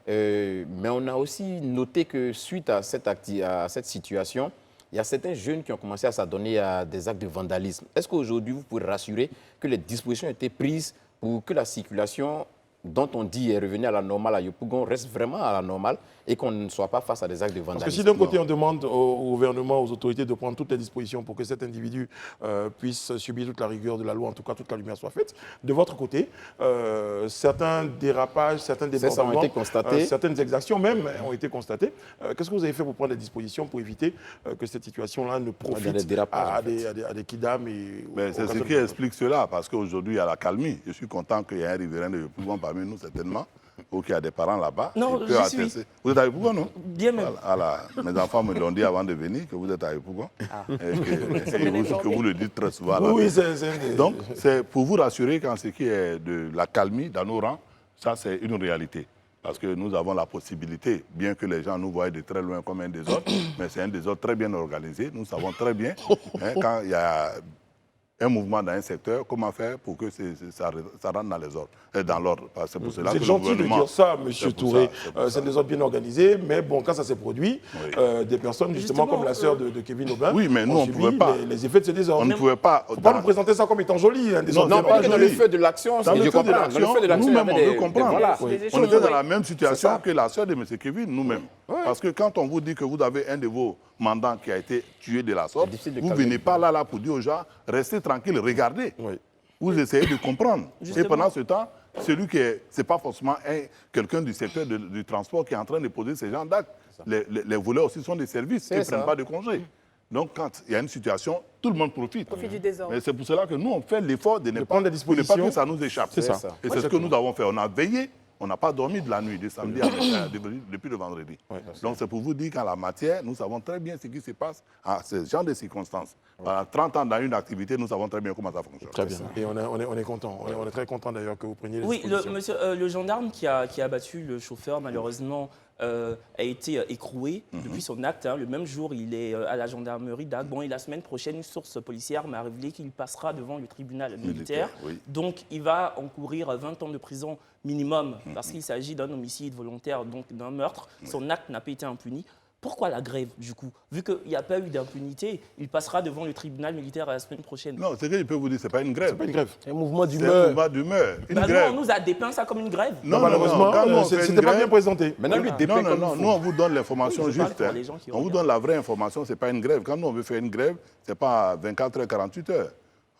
Mais on a aussi noté que suite à cette situation, il y a certains jeunes qui ont commencé à s'adonner à des actes de vandalisme. Est-ce qu'aujourd'hui, vous pouvez rassurer que les dispositions ont été prises pour que la circulation dont on dit est revenue à la normale à Yopougon reste vraiment à la normale et qu'on ne soit pas face à des actes de vandalisme? Parce que si d'un côté on demande au gouvernement, aux autorités de prendre toutes les dispositions pour que cet individu puisse subir toute la rigueur de la loi, en tout cas toute la lumière soit faite, de votre côté, certains dérapages, certains débordements, ont été constatés. Certaines exactions même ont été constatées. Qu'est-ce que vous avez fait pour prendre des dispositions pour éviter que cette situation-là ne profite à des kidams? C'est ce qui explique cela, parce qu'aujourd'hui il y a la calmie. Je suis content qu'il y ait un riverain de Yopougon parmi nous certainement, ou qui a des parents là-bas. Non, je suis. Vous êtes à Yopougon, non? Bien même. Voilà. Mes enfants me l'ont dit avant de venir que vous êtes à Yopougon. Et que vous le dites très souvent. Oui, Donc, c'est pour vous rassurer qu'en ce qui est de la calmie dans nos rangs, ça c'est une réalité. Parce que nous avons la possibilité, bien que les gens nous voient de très loin comme un désordre, mais c'est un désordre très bien organisé. Nous savons très bien quand il y a un mouvement dans un secteur, comment faire pour que ça rentre dans l'ordre. C'est pour cela que c'est gentil de dire ça, M. Touré. C'est des ordres bien organisés, mais bon, quand ça s'est produit, des personnes, justement comme la sœur de Kevin Aubin, mais nous, on ne pouvait pas. Les effets de ces désordres. On ne pouvait pas. Il ne faut pas nous présenter ça comme étant joli. Non, pas dans le feu de l'action. Dans le feu de l'action, nous-mêmes, on veut comprendre. Voilà. On était dans la même situation que la sœur de M. Kevin, nous-mêmes. Parce que quand on vous dit que vous avez un de vos mandants qui a été tué de la sorte, vous ne venez pas là pour dire aux gens, restez tranquille, regardez. Vous essayez de comprendre. Et pendant ce temps, celui qui est, c'est pas forcément quelqu'un du secteur du transport qui est en train de poser ces gens d'actes. Les voleurs aussi sont des services, ils ne prennent pas de congé. Donc quand il y a une situation, tout le monde profite. Du désordre. Mais c'est pour cela que nous, on fait l'effort de ne pas, prendre des dispositions. pour ne pas que ça nous échappe. C'est ça. Et c'est ce que nous avons fait. On a veillé. On n'a pas dormi de la nuit, de samedi depuis le vendredi. Donc c'est pour vous dire qu'en la matière, nous savons très bien ce qui se passe à ce genre de circonstances. À 30 ans dans une activité, nous savons très bien comment ça fonctionne. Très bien. Et on est content. On est très content d'ailleurs que vous preniez les dispositions. Le gendarme qui a abattu le chauffeur, malheureusement, a été écroué depuis son acte. Le même jour, il est à la gendarmerie d'Agbon. Et la semaine prochaine, une source policière m'a révélé qu'il passera devant le tribunal militaire. Donc, il va encourir 20 ans de prison minimum parce qu'il s'agit d'un homicide volontaire, donc d'un meurtre. Son acte n'a pas été impuni. Pourquoi la grève, du coup? Vu qu'il n'y a pas eu d'impunité, il passera devant le tribunal militaire la semaine prochaine. Non, ce que je peux vous dire, ce n'est pas une grève. C'est un mouvement C'est un d'humeur. mouvement d'humeur. Une Nous, grève. on nous a dépeint ça comme une grève. Non, malheureusement, quand nous, on fait une c'était pas bien grève, présenté. Maintenant, lui, dépeint comme non, nous, on vous donne l'information Oui, je parle juste. pour les gens qui On vous regardent. donne la vraie information, ce n'est pas une grève. Quand nous, on veut faire une grève, ce n'est pas 24 heures, 48 heures.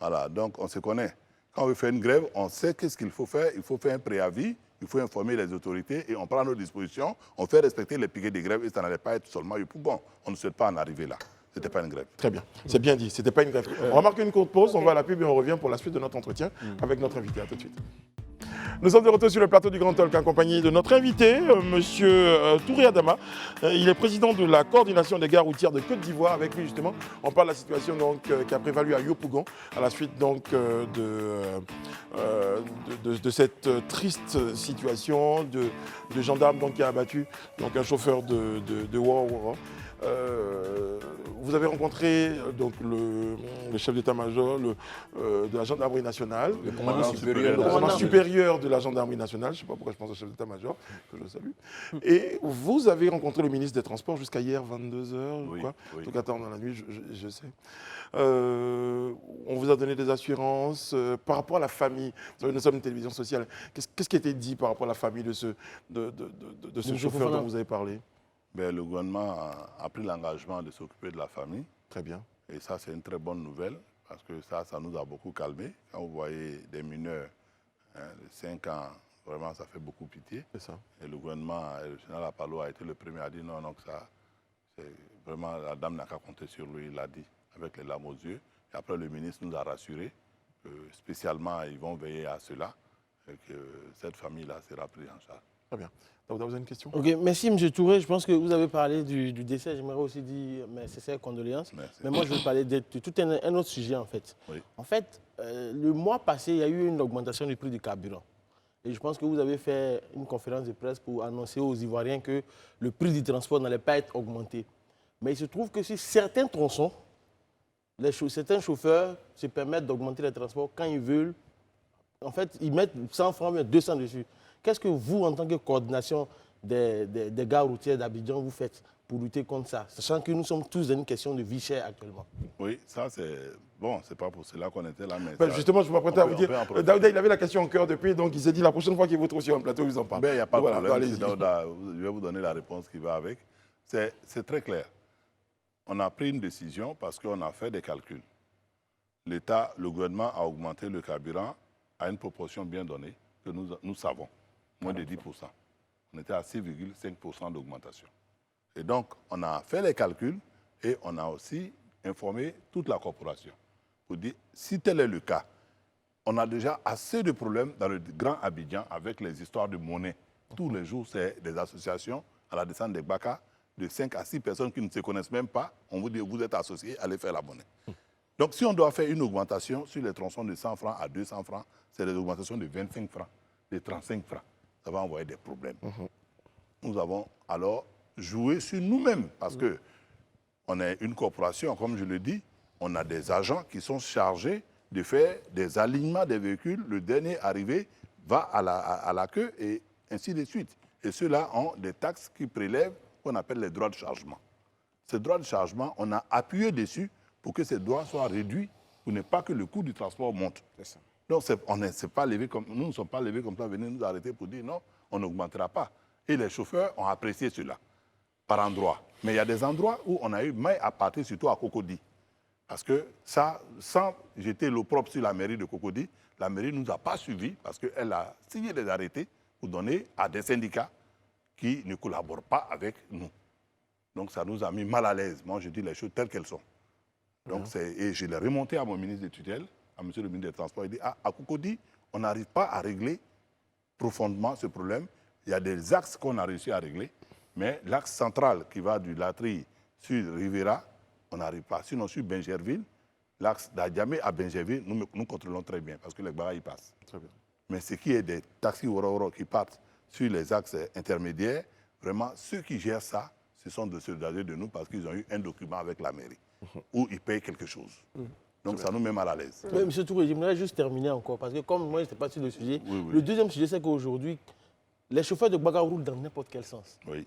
Voilà, donc on se connaît. Quand on veut faire une grève, on sait qu'est-ce qu'il faut faire. Il faut faire un préavis, il faut informer les autorités et on prend nos dispositions. On fait respecter les piquets de grève et ça n'allait pas être seulement Yopougon. On ne souhaite pas en arriver là. Ce n'était pas une grève. Très bien. C'est bien dit. Ce n'était pas une grève. On va marquer une courte pause. On va à la pub et on revient pour la suite de notre entretien avec notre invité. À tout de suite. Nous sommes de retour sur le plateau du Grand Talk en compagnie de notre invité, Monsieur Touré Adama. Il est président de la coordination des gares routières de Côte d'Ivoire. Avec lui, justement, on parle de la situation donc, qui a prévalu à Yopougon à la suite donc, de cette triste situation de gendarme donc, qui a abattu donc, un chauffeur de Wara Wara. Vous avez rencontré donc, le chef d'état-major de la gendarmerie nationale, Le commandant supérieur de la gendarmerie nationale, je ne sais pas pourquoi je pense au chef d'état-major, que je salue. Et vous avez rencontré le ministre des Transports jusqu'à hier, 22h, Oui, quoi. oui. En tout cas, tard dans la nuit, je sais. On vous a donné des assurances par rapport à la famille. Vous savez, nous sommes une télévision sociale. Qu'est-ce qui a été dit par rapport à la famille de ce chauffeur dont vous avez parlé? Ben, le gouvernement a pris l'engagement de s'occuper de la famille. Très bien. Et ça, c'est une très bonne nouvelle, parce que ça nous a beaucoup calmés. Quand vous voyez des mineurs de 5 ans, vraiment, ça fait beaucoup pitié. C'est ça. Et le gouvernement, le général Apalo a été le premier à dire non, que ça, c'est vraiment, la dame n'a qu'à compter sur lui, il l'a dit, avec les larmes aux yeux. Et après, le ministre nous a rassurés que spécialement, ils vont veiller à cela et que cette famille-là sera prise en charge. Très bien. Vous avez une question? Ok, merci M. Touré. Je pense que vous avez parlé du décès. J'aimerais aussi dire mes sincères condoléances. Merci. Mais moi, je vais parler de tout un autre sujet, en fait. Oui. En fait, le mois passé, il y a eu une augmentation du prix du carburant. Et je pense que vous avez fait une conférence de presse pour annoncer aux Ivoiriens que le prix du transport n'allait pas être augmenté. Mais il se trouve que sur certains tronçons, certains chauffeurs se permettent d'augmenter les transports quand ils veulent. En fait, ils mettent 100 francs, mais 200 dessus. Qu'est-ce que vous, en tant que coordination des gares routières d'Abidjan, vous faites pour lutter contre ça, sachant que nous sommes tous dans une question de vie chère actuellement? Oui, ça c'est... Bon, c'est pas pour cela qu'on était là, mais... Ben, ça, justement, je m'apprêtais à vous dire, Daouda, il avait la question en cœur depuis, donc il s'est dit la prochaine fois qu'il vous trouve sur un plateau, il vous en parle. Ben, il n'y a pas de Voilà, problème, allez-y. Daouda, je vais vous donner la réponse qui va avec. C'est très clair. On a pris une décision parce qu'on a fait des calculs. L'État, le gouvernement a augmenté le carburant à une proportion bien donnée que nous savons, moins de 10%. On était à 6,5% d'augmentation. Et donc, on a fait les calculs et on a aussi informé toute la corporation pour dire, si tel est le cas, on a déjà assez de problèmes dans le Grand Abidjan avec les histoires de monnaie. Tous les jours, c'est des associations à la descente des Baka, de 5 à 6 personnes qui ne se connaissent même pas. On vous dit, vous êtes associés, allez faire la monnaie. Donc, si on doit faire une augmentation sur les tronçons de 100 francs à 200 francs, c'est des augmentations de 25 francs, de 35 francs. Ça va envoyer des problèmes. Nous avons alors joué sur nous-mêmes parce qu'on est une corporation, comme je le dis, on a des agents qui sont chargés de faire des alignements des véhicules. Le dernier arrivé va à la queue et ainsi de suite. Et ceux-là ont des taxes qui prélèvent qu'on appelle les droits de chargement. Ces droits de chargement, on a appuyé dessus pour que ces droits soient réduits pour ne pas que le coût du transport monte. Donc, nous ne sommes pas levés comme ça, venez nous arrêter pour dire non, on n'augmentera pas. Et les chauffeurs ont apprécié cela, par endroits. Mais il y a des endroits où on a eu maille à partir, surtout à Cocody. Parce que ça, sans jeter l'opprobre sur la mairie de Cocody, la mairie ne nous a pas suivis parce qu'elle a signé des arrêtés pour donner à des syndicats qui ne collaborent pas avec nous. Donc, ça nous a mis mal à l'aise. Moi, je dis les choses telles qu'elles sont. Donc, et je l'ai remonté à mon ministre de tutelle, à monsieur le ministre des Transports. Il dit, à Cocody, on n'arrive pas à régler profondément ce problème. Il y a des axes qu'on a réussi à régler, mais l'axe central qui va du Latry sur Rivera, on n'arrive pas. Sinon, sur Benjerville, l'axe d'Adjamé à Benjerville, nous contrôlons très bien parce que les barrages y passent. Très bien. Mais ce qui est des taxis Ororo qui partent sur les axes intermédiaires, vraiment, ceux qui gèrent ça, ce sont de soldats de nous parce qu'ils ont eu un document avec la mairie où ils payent quelque chose. Donc ça nous met mal à l'aise. Oui, M. Touré, j'aimerais juste terminer encore, parce que comme moi, je n'étais pas sur le sujet, le deuxième sujet, c'est qu'aujourd'hui, les chauffeurs de Baga roulent dans n'importe quel sens. Oui.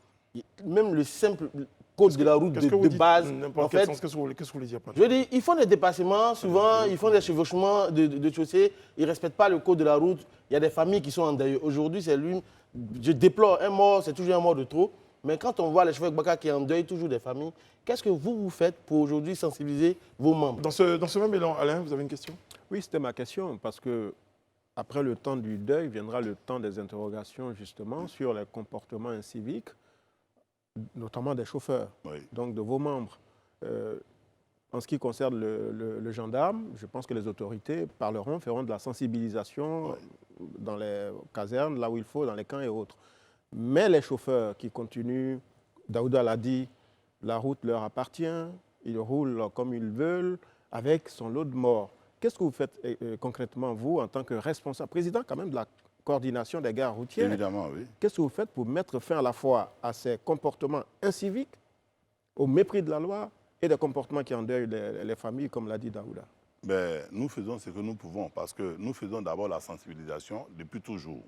Même le simple code de la route de base, en fait, qu'est-ce que vous voulez dire? je veux dire, ils font des dépassements, souvent, ils font des chevauchements de chaussée, ils ne respectent pas le code de la route. Il y a des familles qui sont endeuillées. Aujourd'hui, c'est l'une. Je déplore un mort, c'est toujours un mort de trop. Mais quand on voit les chauffeurs de Baka qui endeuillent toujours des familles, qu'est-ce que vous faites pour aujourd'hui sensibiliser vos membres? Dans ce même élan, Alain, vous avez une question? Oui, c'était ma question, parce que après le temps du deuil viendra le temps des interrogations, justement, sur les comportements inciviques, notamment des chauffeurs, donc de vos membres. En ce qui concerne le gendarme, je pense que les autorités parleront, feront de la sensibilisation dans les casernes, là où il faut, dans les camps et autres. Mais les chauffeurs qui continuent, Daouda l'a dit, la route leur appartient, ils roulent comme ils veulent, avec son lot de morts. Qu'est-ce que vous faites concrètement, vous, en tant que responsable, président quand même de la coordination des gares routières? Évidemment, oui. Qu'est-ce que vous faites pour mettre fin à la fois à ces comportements inciviques au mépris de la loi et des comportements qui endeuillent les familles, comme l'a dit Daouda? Ben, nous faisons ce que nous pouvons parce que nous faisons d'abord la sensibilisation depuis toujours.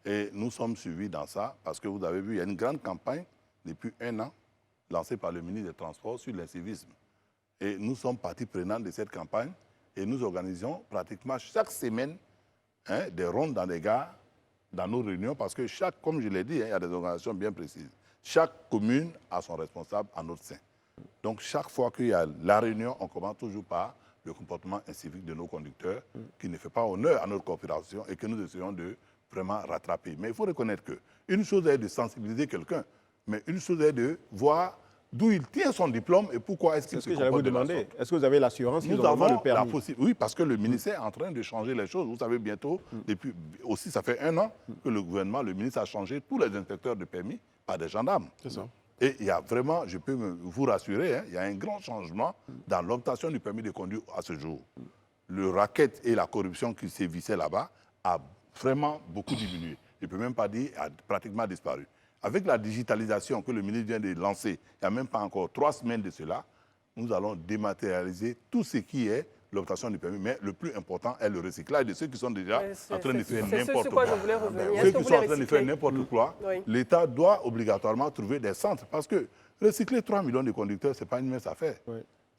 Et nous sommes suivis dans ça parce que vous avez vu, il y a une grande campagne depuis 1 an lancée par le ministre des Transports sur l'incivisme. Et nous sommes partie prenante de cette campagne et nous organisons pratiquement chaque semaine des rondes dans des gares, dans nos réunions, parce que comme je l'ai dit, il y a des organisations bien précises. Chaque commune a son responsable à notre sein. Donc chaque fois qu'il y a la réunion, on commence toujours par le comportement incivique de nos conducteurs qui ne fait pas honneur à notre coopération et que nous essayons de vraiment rattraper. Mais il faut reconnaître qu'une chose est de sensibiliser quelqu'un, mais une chose est de voir d'où il tient son diplôme et pourquoi est-ce qu'il se comporte de la sorte. Est-ce que vous avez l'assurance qu'ils Nous ont avons le permis? oui, parce que le ministère est en train de changer les choses. Vous savez, bientôt, depuis aussi, ça fait 1 an que le gouvernement, le ministre a changé tous les inspecteurs de permis par des gendarmes. C'est ça. Et il y a vraiment, je peux vous rassurer, il y a un grand changement dans l'obtention du permis de conduire à ce jour. Le racket et la corruption qui sévissaient là-bas a vraiment beaucoup diminué. Je ne peux même pas dire a pratiquement disparu. Avec la digitalisation que le ministre vient de lancer, il n'y a même pas encore 3 semaines de cela, nous allons dématérialiser tout ce qui est l'obtention du permis. Mais le plus important est le recyclage de ceux qui sont déjà en train de faire n'importe quoi. Ceux qui sont en train de faire n'importe quoi, l'État doit obligatoirement trouver des centres. Parce que recycler 3 millions de conducteurs, ce n'est pas une mince affaire. Ce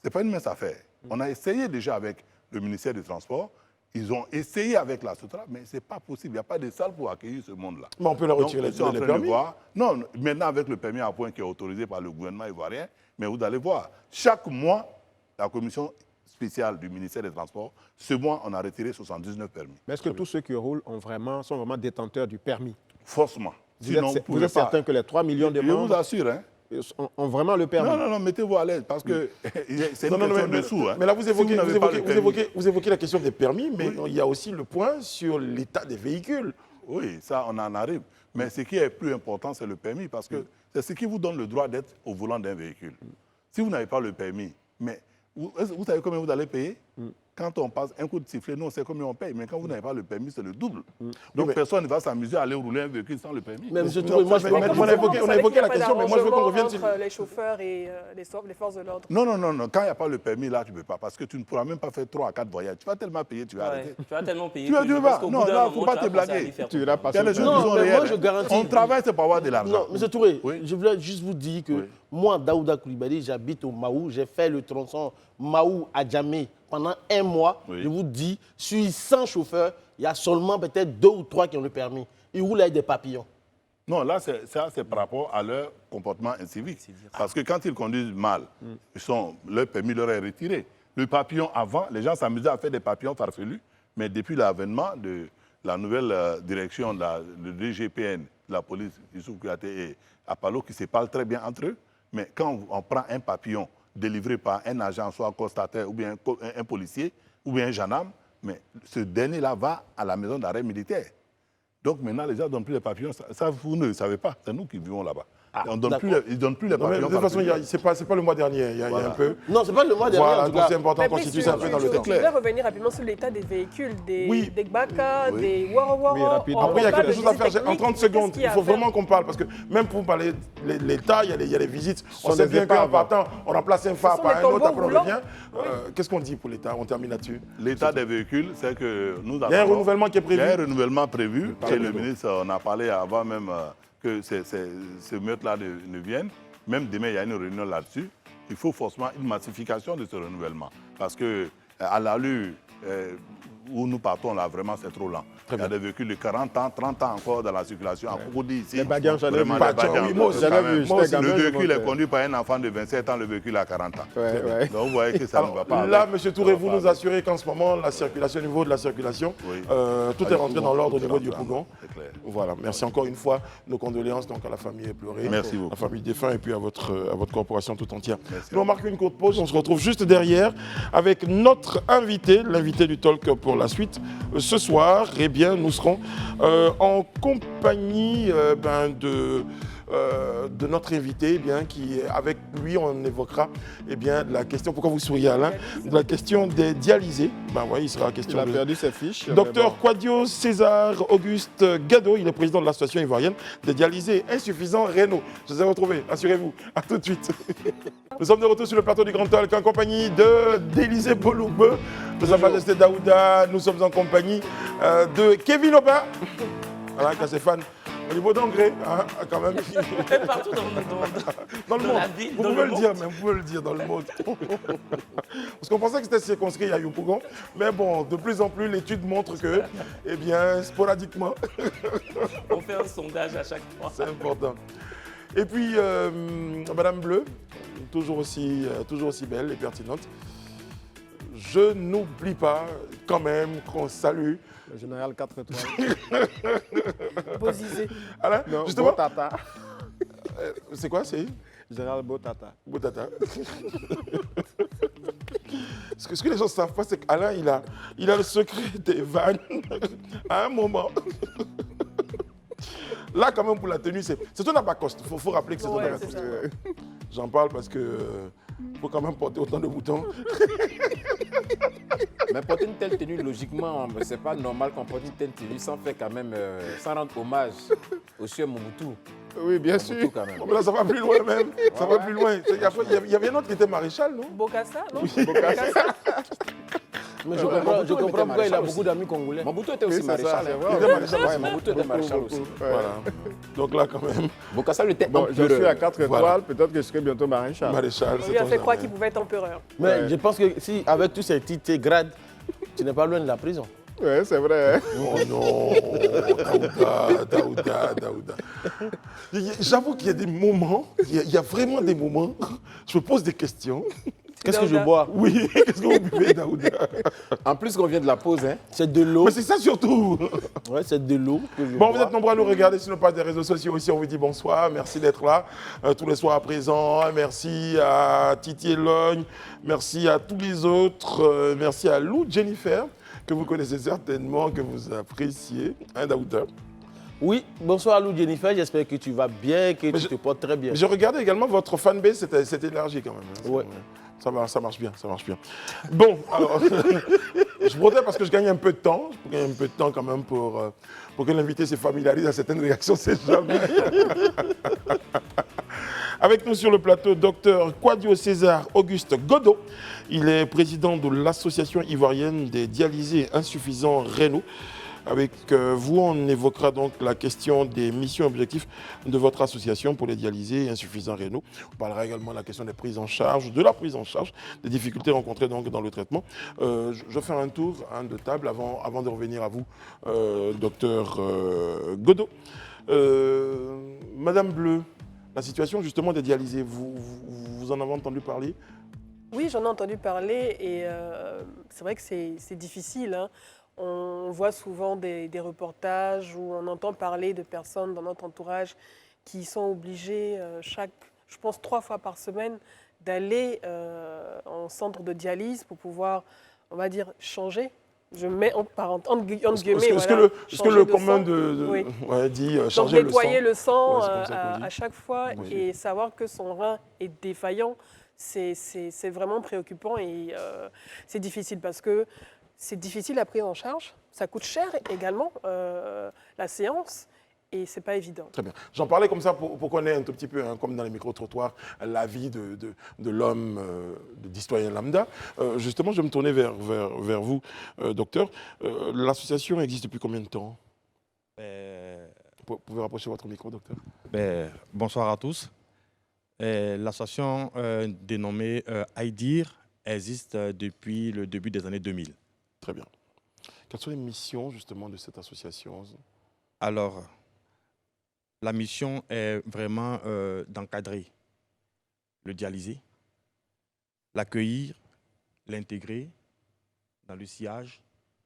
n'est pas une mince affaire. On a essayé déjà avec le ministère des Transports. Ils ont essayé avec la Sotra, mais ce n'est pas possible. Il n'y a pas de salle pour accueillir ce monde-là. Mais on peut leur retirer les permis. Non, maintenant avec le permis à point qui est autorisé par le gouvernement ivoirien, mais vous allez voir, chaque mois, la commission spéciale du ministère des Transports, ce mois, on a retiré 79 permis. Mais est-ce que tous ceux qui roulent sont vraiment détenteurs du permis? Forcément. Sinon, vous êtes certain que les 3 millions de membres... Je vous assure, ont vraiment le permis? Non, mettez-vous à l'aise, parce que c'est une question de sous. Mais là, vous évoquez la question des permis, mais il y a aussi le point sur l'état des véhicules. Oui, ça, on en arrive. Mais ce qui est plus important, c'est le permis, parce que c'est ce qui vous donne le droit d'être au volant d'un véhicule. Si vous n'avez pas le permis, mais vous savez combien vous allez payer? Quand on passe un coup de sifflet, nous, on sait combien on paye. Mais quand vous n'avez pas le permis, c'est le double. Donc, personne ne va s'amuser à aller rouler un véhicule sans le permis. Mais monsieur Touré, on a évoqué la question, mais moi, je veux qu'on revienne sur... les chauffeurs et les forces de l'ordre. Non. Quand il n'y a pas le permis, là, tu ne peux pas. Parce que tu ne pourras même pas faire 3 à 4 voyages. Tu vas tellement payer, tu vas arrêter. Tu vas tellement payer. Tu vas pas. Non, là, il ne faut pas te blaguer. Tu iras passer. Moi, je garantis... On travaille, c'est pour avoir de l'argent. Non, monsieur Touré, je voulais juste vous dire que moi, Daouda Coulibaly, j'habite au Maou. J'ai fait le tronçon Maou à Djamé pendant 1 mois. Je vous dis, sur 100 chauffeurs, il y a seulement peut-être 2 ou 3 qui ont le permis. Ils roulent avec des papillons. Non, là, c'est par rapport à leur comportement incivique. Parce que quand ils conduisent mal, leur permis leur est retiré. Le papillon, avant, les gens s'amusaient à faire des papillons farfelus, mais depuis l'avènement de la nouvelle direction de la DGPN, de la police, Youssouf Kouyaté et Apalo, qui se parlent très bien entre eux, mais quand on prend un papillon délivré par un agent, soit un constataire, ou bien un policier, ou bien un gendarme, mais ce dernier-là va à la maison d'arrêt militaire. Donc maintenant, les gens ne donnent plus les papillons. Ça, vous ne le savez pas. C'est nous qui vivons là-bas. Ils ne donnent plus les papillons. De toute façon, ce n'est pas le mois dernier. Il y a un peu... Non, ce n'est pas le mois dernier. Voilà, donc c'est important qu'on constitue ça un peu dans le temps. Je voulais revenir rapidement sur l'état des véhicules, des Gbaka, des Waro. Après, il y a quelque chose à faire. En 30 secondes, il faut vraiment qu'on parle. Parce que même pour parler de l'État, il y a les visites. On sait bien qu'en partant, on remplace un phare par un autre, après on revient. Qu'est-ce qu'on dit pour l'État? On termine là-dessus. L'état des véhicules, c'est que nous avons... Il y a un renouvellement qui est prévu. Il y a un renouvellement prévu. Et le ministre, on a parlé avant même que ce meurtre-là ne vienne. Même demain, il y a une réunion là-dessus. Il faut forcément une massification de ce renouvellement. Parce qu'à l'allure où nous partons là, vraiment, c'est trop lent. Il y a des véhicules de 40 ans, 30 ans encore dans la circulation. À Cocody, ici, les bagages, vraiment, le véhicule est conduit par un enfant de 27 ans, le véhicule a 40 ans. Donc vous voyez que ça ne va pas. Là, M. Touré, vous nous assurez qu'en ce moment, la circulation, au niveau de la circulation, tout est rentré dans l'ordre au niveau du Pougon. Voilà, merci encore une fois. Nos condoléances donc, à la famille éplorée, merci beaucoup. à la famille défunt et puis à votre corporation tout entière. Nous, on marque une courte pause. On se retrouve juste derrière avec notre invité, l'invité du Talk pour la suite. Ce soir, eh bien, nous serons en compagnie de notre invité, eh bien, qui, avec lui, on évoquera eh bien, la question, pourquoi vous souriez Alain, de la question des dialysés. Ben, ouais, il sera question Il a perdu ses fiches. Docteur Quadio César Auguste Gado, il est président de l'association ivoirienne des dialysés insuffisants rénaux. Je les ai retrouvés, assurez-vous. À tout de suite. Nous sommes de retour sur le plateau du Grand Talk en compagnie d'Élysée Boloube, de Sa Majesté Daouda. Nous sommes en compagnie de Kevin Oba. Voilà, qui a ses fans. Au niveau d'engrais, hein, quand même. Partout dans le monde. la ville, Vous dans pouvez le le dire, mais vous pouvez le dire dans le monde. Parce qu'on pensait que c'était circonscrit à Yopougon. Mais bon, de plus en plus, l'étude montre que, eh bien, sporadiquement. On fait un sondage à chaque fois. C'est important. Et puis, Madame Bleu, toujours aussi belle et pertinente. Je n'oublie pas quand même qu'on salue Le général 4 étoiles. Bozizé. Alain, Non, justement. Botata. C'est quoi, c'est Général Botata. Botata. Ce que les gens ne savent pas, c'est qu'Alain, il a le secret des vannes à un moment. Là, quand même, pour la tenue, c'est ton abacoste. Il faut rappeler que c'est ton abacoste. J'en parle parce que faut quand même porter autant de boutons. Mais porter une telle tenue, logiquement, c'est pas normal qu'on porte une telle tenue sans faire quand même, sans rendre hommage au sieur Mobutu. Oui, bien sûr. Mobutu, quand même. Mais là, ça va plus loin même. Ça va plus loin. Il y avait un autre qui était maréchal, non? Bokassa, non? Bokassa. Mais je comprends pourquoi il a beaucoup d'amis congolais. Mobutu était aussi Oui, c'est ça, maréchal. c'est hein. vrai. Il était maréchal Ouais, aussi. Mobutu était maréchal aussi. Voilà. Donc là, quand même, Bokassa lui était Bon, je empereur. suis à 4 étoiles, Voilà. peut-être que je serai bientôt maréchal. maréchal, On c'est lui a ton fait croire jamais. qu'il pouvait être empereur. Mais Ouais. je pense que si, avec tous ces titres et grades, tu n'es pas loin de la prison. Oui, c'est vrai. Oh non, Daouda. J'avoue qu'il y a des moments, il y a vraiment des moments, je me pose des questions. Qu'est-ce que je Daouda. bois? Oui, qu'est-ce que vous buvez, Daouda? En plus qu'on vient de la pause, hein. C'est de l'eau. Mais c'est ça surtout. Ouais, c'est de l'eau que je Bon, bois. vous êtes nombreux à nous regarder sur nos pages des réseaux sociaux aussi. On vous dit bonsoir. Merci d'être là tous les soirs à présent. Merci à Titi Elogne. Merci à tous les autres. Merci à Lou Jennifer, que vous connaissez certainement, que vous appréciez. Hein, Daouda? Oui, bonsoir Lou Jennifer, j'espère que tu vas bien, que tu te portes très bien. Mais je regardais également votre fanbase, cette énergie quand même. Hein. Ouais. Ça marche bien. Bon, alors, je brodais parce que je gagne un peu de temps. Je gagne un peu de temps quand même pour que l'invité se familiarise à certaines réactions, c'est jamais. Avec nous sur le plateau, docteur Quadio César Auguste Godot. Il est président de l'association ivoirienne des dialysés insuffisants rénaux. Avec vous, on évoquera donc la question des missions et objectifs de votre association pour les dialysés insuffisants rénaux. On parlera également de la question des prises en charge, des difficultés rencontrées donc dans le traitement. Je fais un tour de table avant de revenir à vous, docteur Godot. Madame Bleu, la situation justement des dialysés, vous en avez entendu parler? Oui, j'en ai entendu parler et c'est vrai que c'est difficile, hein. On voit souvent des reportages où on entend parler de personnes dans notre entourage qui sont obligées je pense 3 fois par semaine, d'aller en centre de dialyse pour pouvoir, on va dire, changer. Je mets entre guillemets, Est-ce que le commun dit changer donc, nettoyer le sang Ouais, c'est comme ça qu'on dit. à chaque fois Oui. et savoir que son rein est défaillant, c'est vraiment préoccupant et c'est difficile parce que c'est difficile la prise en charge. Ça coûte cher également, la séance, et c'est pas évident. Très bien. J'en parlais comme ça pour qu'on ait un tout petit peu, hein, comme dans les micro-trottoirs, la vie de l'homme, du citoyen lambda. Justement, je vais me tourner vers vous, docteur. L'association existe depuis combien de temps? Vous pouvez rapprocher votre micro, docteur. Bonsoir à tous. L'association dénommée AIDIR existe depuis le début des années 2000. Très bien. Quelles sont les missions justement de cette association? Alors, la mission est vraiment d'encadrer le dialysé, l'accueillir, l'intégrer dans le sillage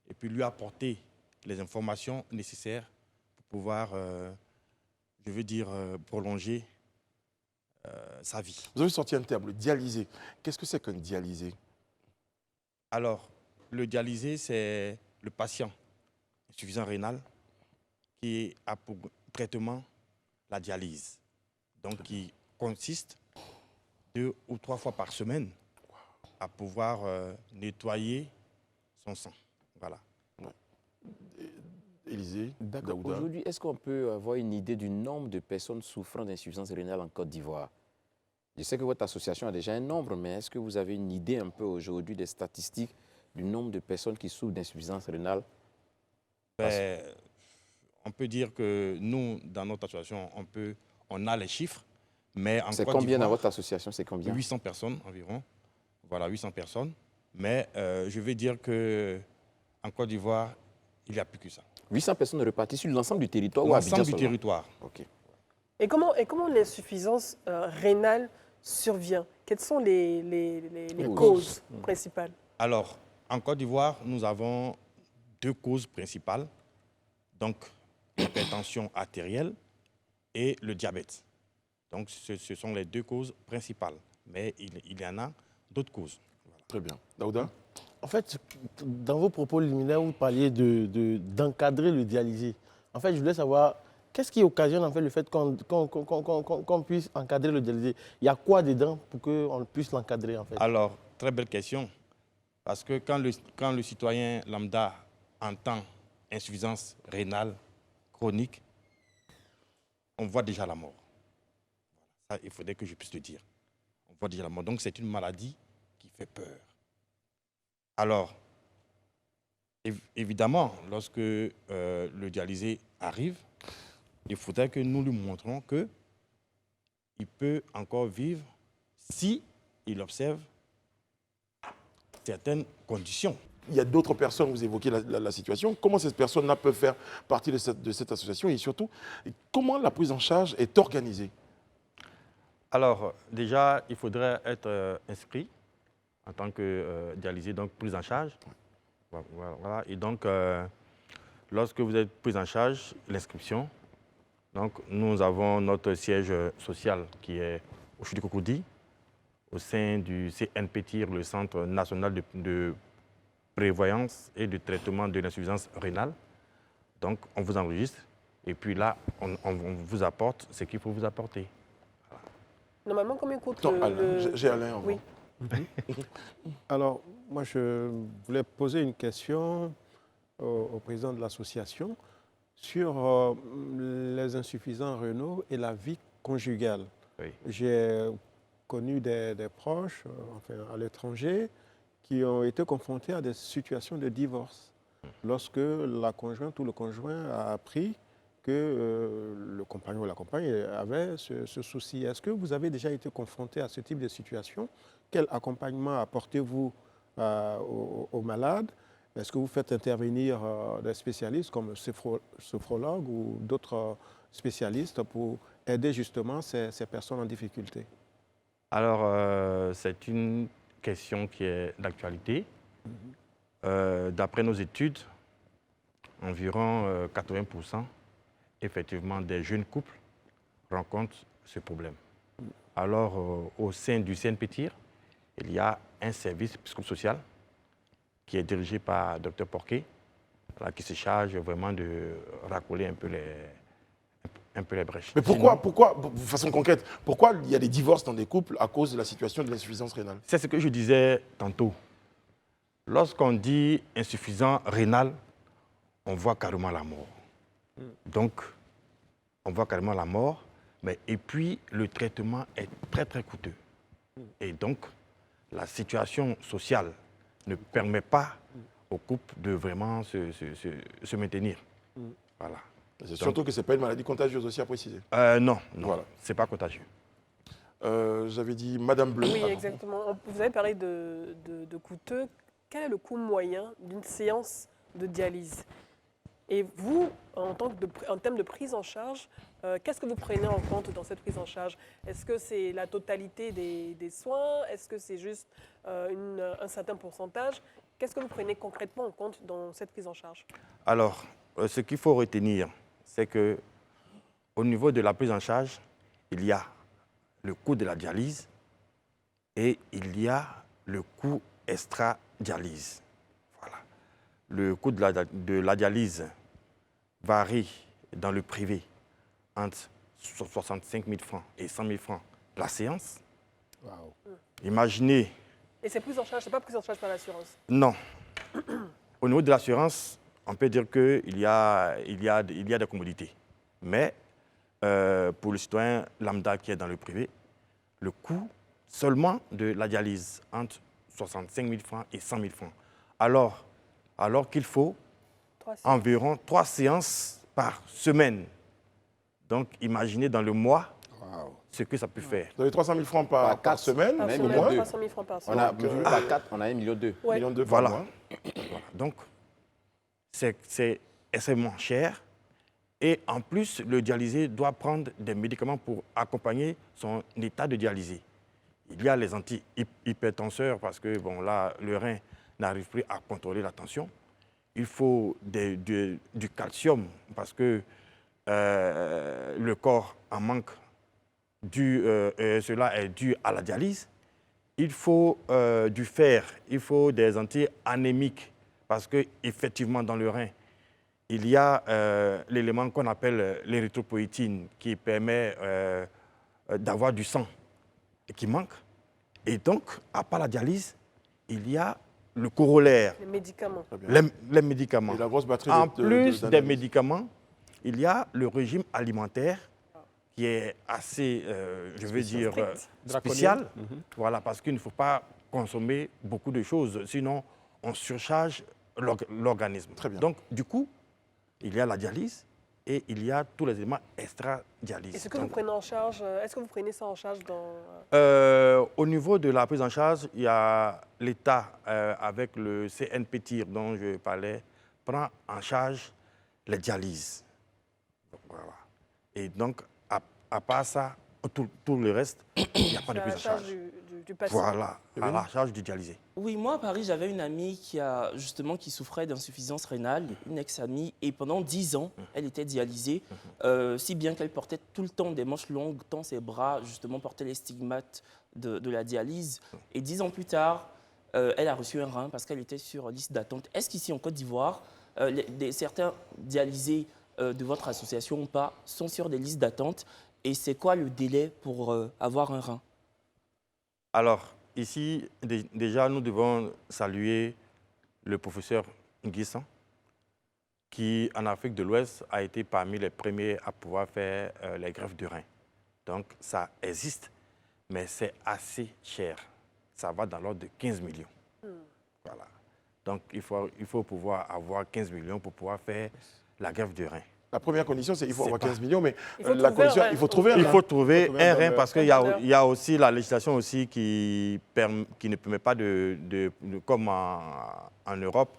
et puis lui apporter les informations nécessaires pour pouvoir, prolonger sa vie. Vous avez sorti un terme, le dialysé. Qu'est-ce que c'est qu'un dialysé? Alors, le dialysé, c'est le patient insuffisant rénal qui a pour traitement la dialyse. donc qui consiste 2 ou 3 fois par semaine à pouvoir nettoyer son sang. Voilà. Élisée, D'accord. Daouda. Aujourd'hui, est-ce qu'on peut avoir une idée du nombre de personnes souffrant d'insuffisance rénale en Côte d'Ivoire? Je sais que votre association a déjà un nombre, mais est-ce que vous avez une idée un peu aujourd'hui des statistiques du nombre de personnes qui souffrent d'insuffisance rénale? Ben, on peut dire que nous, dans notre association, on a les chiffres, mais en C'est Côte combien dans d'Ivoire, votre association? C'est combien? 800 personnes environ. Voilà, 800 personnes. Mais je vais dire qu'en Côte d'Ivoire, il n'y a plus que ça. 800 personnes réparties sur l'ensemble du territoire ou à Abidjan L'ensemble du seulement? territoire. Ok. Et comment l'insuffisance rénale survient? Quelles sont les causes principales? Alors, en Côte d'Ivoire, nous avons 2 causes principales. Donc, l'hypertension artérielle et le diabète. Donc, ce sont les 2 causes principales. Mais il y en a d'autres causes. Voilà. Très bien. Daouda? En fait, dans vos propos liminaires, vous parliez d'encadrer le dialysé. En fait, je voulais savoir, qu'est-ce qui occasionne en fait, le fait qu'on puisse encadrer le dialysé? Il y a quoi dedans pour qu'on puisse l'encadrer en fait? Alors, très belle question. Parce que quand le citoyen lambda entend insuffisance rénale chronique, on voit déjà la mort. Ça, il faudrait que je puisse le dire. On voit déjà la mort. Donc, c'est une maladie qui fait peur. Alors, évidemment, lorsque le dialysé arrive, il faudrait que nous lui montrons qu'il peut encore vivre si il observe certaines conditions. Il y a d'autres personnes, vous évoquez la situation. Comment ces personnes-là peuvent faire partie de cette association et surtout, comment la prise en charge est organisée? Alors, déjà, il faudrait être inscrit en tant que dialysé, donc prise en charge. Voilà. Et donc, lorsque vous êtes pris en charge, l'inscription, donc nous avons notre siège social qui est au Choudi-Kokoudi, au sein du CNPTIR, le Centre national de prévoyance et de traitement de l'insuffisance rénale. Donc, on vous enregistre et puis là, on vous apporte ce qu'il faut vous apporter. Voilà. Normalement, combien coûte J'ai Alain. Oui. Alors, moi, je voulais poser une question au président de l'association sur les insuffisants rénaux et la vie conjugale. Oui. J'ai connu des proches enfin, à l'étranger qui ont été confrontés à des situations de divorce lorsque la conjointe ou le conjoint a appris que le compagnon ou la compagne avait ce souci. Est-ce que vous avez déjà été confronté à ce type de situation? Quel accompagnement apportez-vous aux malades? Est-ce que vous faites intervenir des spécialistes comme sophrologues ou d'autres spécialistes pour aider justement ces personnes en difficulté? Alors, c'est une question qui est d'actualité. D'après nos études, environ 80% effectivement des jeunes couples rencontrent ce problème. Alors, au sein du CNPTIR, il y a un service psychosocial qui est dirigé par Dr Porquet, qui se charge vraiment de racoler un peu les brèches. Mais pourquoi, de façon concrète, pourquoi il y a des divorces dans des couples à cause de la situation de l'insuffisance rénale? C'est ce que je disais tantôt. Lorsqu'on dit insuffisant rénal, on voit carrément la mort. Donc, on voit carrément la mort, et puis le traitement est très, très coûteux. Et donc, la situation sociale ne permet pas au couple de vraiment se maintenir. Voilà. C'est surtout que ce n'est pas une maladie contagieuse aussi à préciser. Non, voilà. Ce n'est pas contagieux. J'avais dit Madame Bleu. Oui, exactement. Vous avez parlé de coûteux. Quel est le coût moyen d'une séance de dialyse? Et vous, en termes de prise en charge, qu'est-ce que vous prenez en compte dans cette prise en charge? Est-ce que c'est la totalité des soins? Est-ce que c'est juste un certain pourcentage? Qu'est-ce que vous prenez concrètement en compte dans cette prise en charge? Alors, ce qu'il faut retenir, c'est qu'au niveau de la prise en charge, il y a le coût de la dialyse et il y a le coût extra-dialyse. Voilà. Le coût de la dialyse varie dans le privé entre 65 000 francs et 100 000 francs la séance. Imaginez. Et c'est pris en charge, c'est pas pris en charge par l'assurance? Non. Au niveau de l'assurance, on peut dire qu'il y a des commodités. Mais pour le citoyen lambda qui est dans le privé, le coût seulement de la dialyse entre 65 000 francs et 100 000 francs. Alors qu'il faut environ 3 séances par semaine. Donc, imaginez dans le mois ce que ça peut faire. Vous avez 300 000 francs par semaine, Par même semaine, moins. 300 000 francs par On a semaine. multiplié par 4, on a 1,2 million. Ouais. Million de Voilà. par mois. Donc, c'est extrêmement cher. Et en plus, le dialysé doit prendre des médicaments pour accompagner son état de dialysé. Il y a les antihypertenseurs parce que bon, là, le rein n'arrive plus à contrôler la tension. Il faut du calcium parce que le corps en manque. Cela est dû à la dialyse. Il faut du fer, il faut des anti-anémiques parce qu'effectivement, dans le rein, il y a l'élément qu'on appelle l'érythropoïétine qui permet d'avoir du sang et qui manque. Et donc, à part la dialyse, il y a le corollaire, Les médicaments. les médicaments. Et la grosse batterie En de plus des d'analyse. médicaments, il y a le régime alimentaire qui est assez, je veux dire, spécial. Voilà, parce qu'il ne faut pas consommer beaucoup de choses, sinon on surcharge l'organisme. Très bien. Donc, du coup, il y a la dialyse et il y a tous les éléments extra-dialyse. Est-ce que vous prenez en charge, est-ce que vous prenez ça en charge dans... Au niveau de la prise en charge, il y a l'État, avec le CNP-TIR dont je parlais, prend en charge les dialyses. Voilà. Et donc, à part ça, tout le reste, il n'y a pas de à prise la en charge charge. du patient? Voilà, à la charge du dialysé. Oui, moi à Paris, j'avais une amie qui souffrait d'insuffisance rénale, une ex-amie, et pendant 10 ans, elle était dialysée, si bien qu'elle portait tout le temps des manches longues, tant ses bras justement portaient les stigmates de la dialyse. Et 10 ans plus tard, elle a reçu un rein parce qu'elle était sur liste d'attente. Est-ce qu'ici en Côte d'Ivoire, certains dialysés de votre association ou pas sont sur des listes d'attente? Et c'est quoi le délai pour avoir un rein? Alors, ici, déjà, nous devons saluer le professeur Nguissan, qui, en Afrique de l'Ouest, a été parmi les premiers à pouvoir faire les greffes de rein. Donc, ça existe, mais c'est assez cher. Ça va dans l'ordre de 15 millions. Voilà. Donc, il faut pouvoir avoir 15 millions pour pouvoir faire la greffe de rein. La première condition, c'est qu'il faut C'est avoir pas- 15 millions, mais Il faut la trouver un condition, rein. il faut trouver un Il rein. faut trouver trouver un un rein donneur. parce qu'il y a aussi la législation aussi qui ne permet pas, comme en Europe,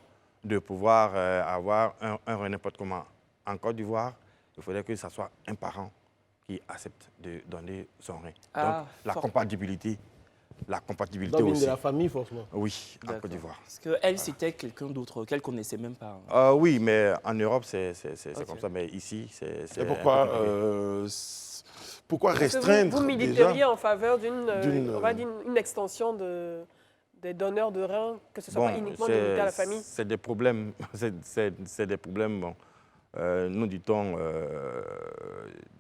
de pouvoir avoir un rein n'importe comment. En Côte d'Ivoire, il faudrait que ce soit un parent qui accepte de donner son rein. Ah, Donc, la fort. compatibilité Donc, une aussi. de la famille, forcément. Oui, en D'accord. Côte d'Ivoire. Parce qu'elle, c'était quelqu'un d'autre qu'elle ne connaissait même pas. Hein. Oui, mais en Europe, c'est Ok. comme ça. Mais ici, c'est... Et pourquoi, un peu compliqué. pourquoi Est-ce que restreindre vous déjà militeriez en faveur d'une- on va dire une extension des donneurs de reins, que ce soit pas uniquement limité à la famille? C'est des problèmes. C'est des problèmes, bon, nous dit-on,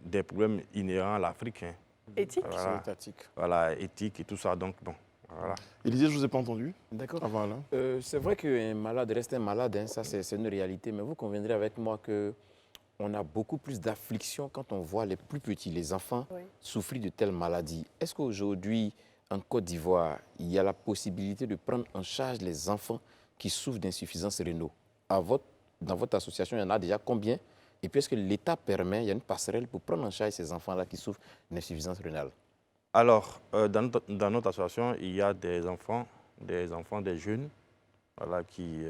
des problèmes inhérents à l'Afrique. Hein. Éthique? Voilà. Étatique. Voilà, éthique et tout ça. Donc, bon, voilà. Élisée, je ne vous ai pas entendu D'accord. avant là. C'est vrai qu'un malade reste un malade, hein, ça c'est une réalité, mais vous conviendrez avec moi qu'on a beaucoup plus d'affliction quand on voit les plus petits, les enfants, Oui. souffrir de telles maladies. Est-ce qu'aujourd'hui, en Côte d'Ivoire, il y a la possibilité de prendre en charge les enfants qui souffrent d'insuffisance rénale? Dans votre association, il y en a déjà combien? Et puis est-ce que l'État permet, il y a une passerelle pour prendre en charge ces enfants-là qui souffrent d'insuffisance rénale? Alors, dans notre association, il y a des enfants, des jeunes, voilà, qui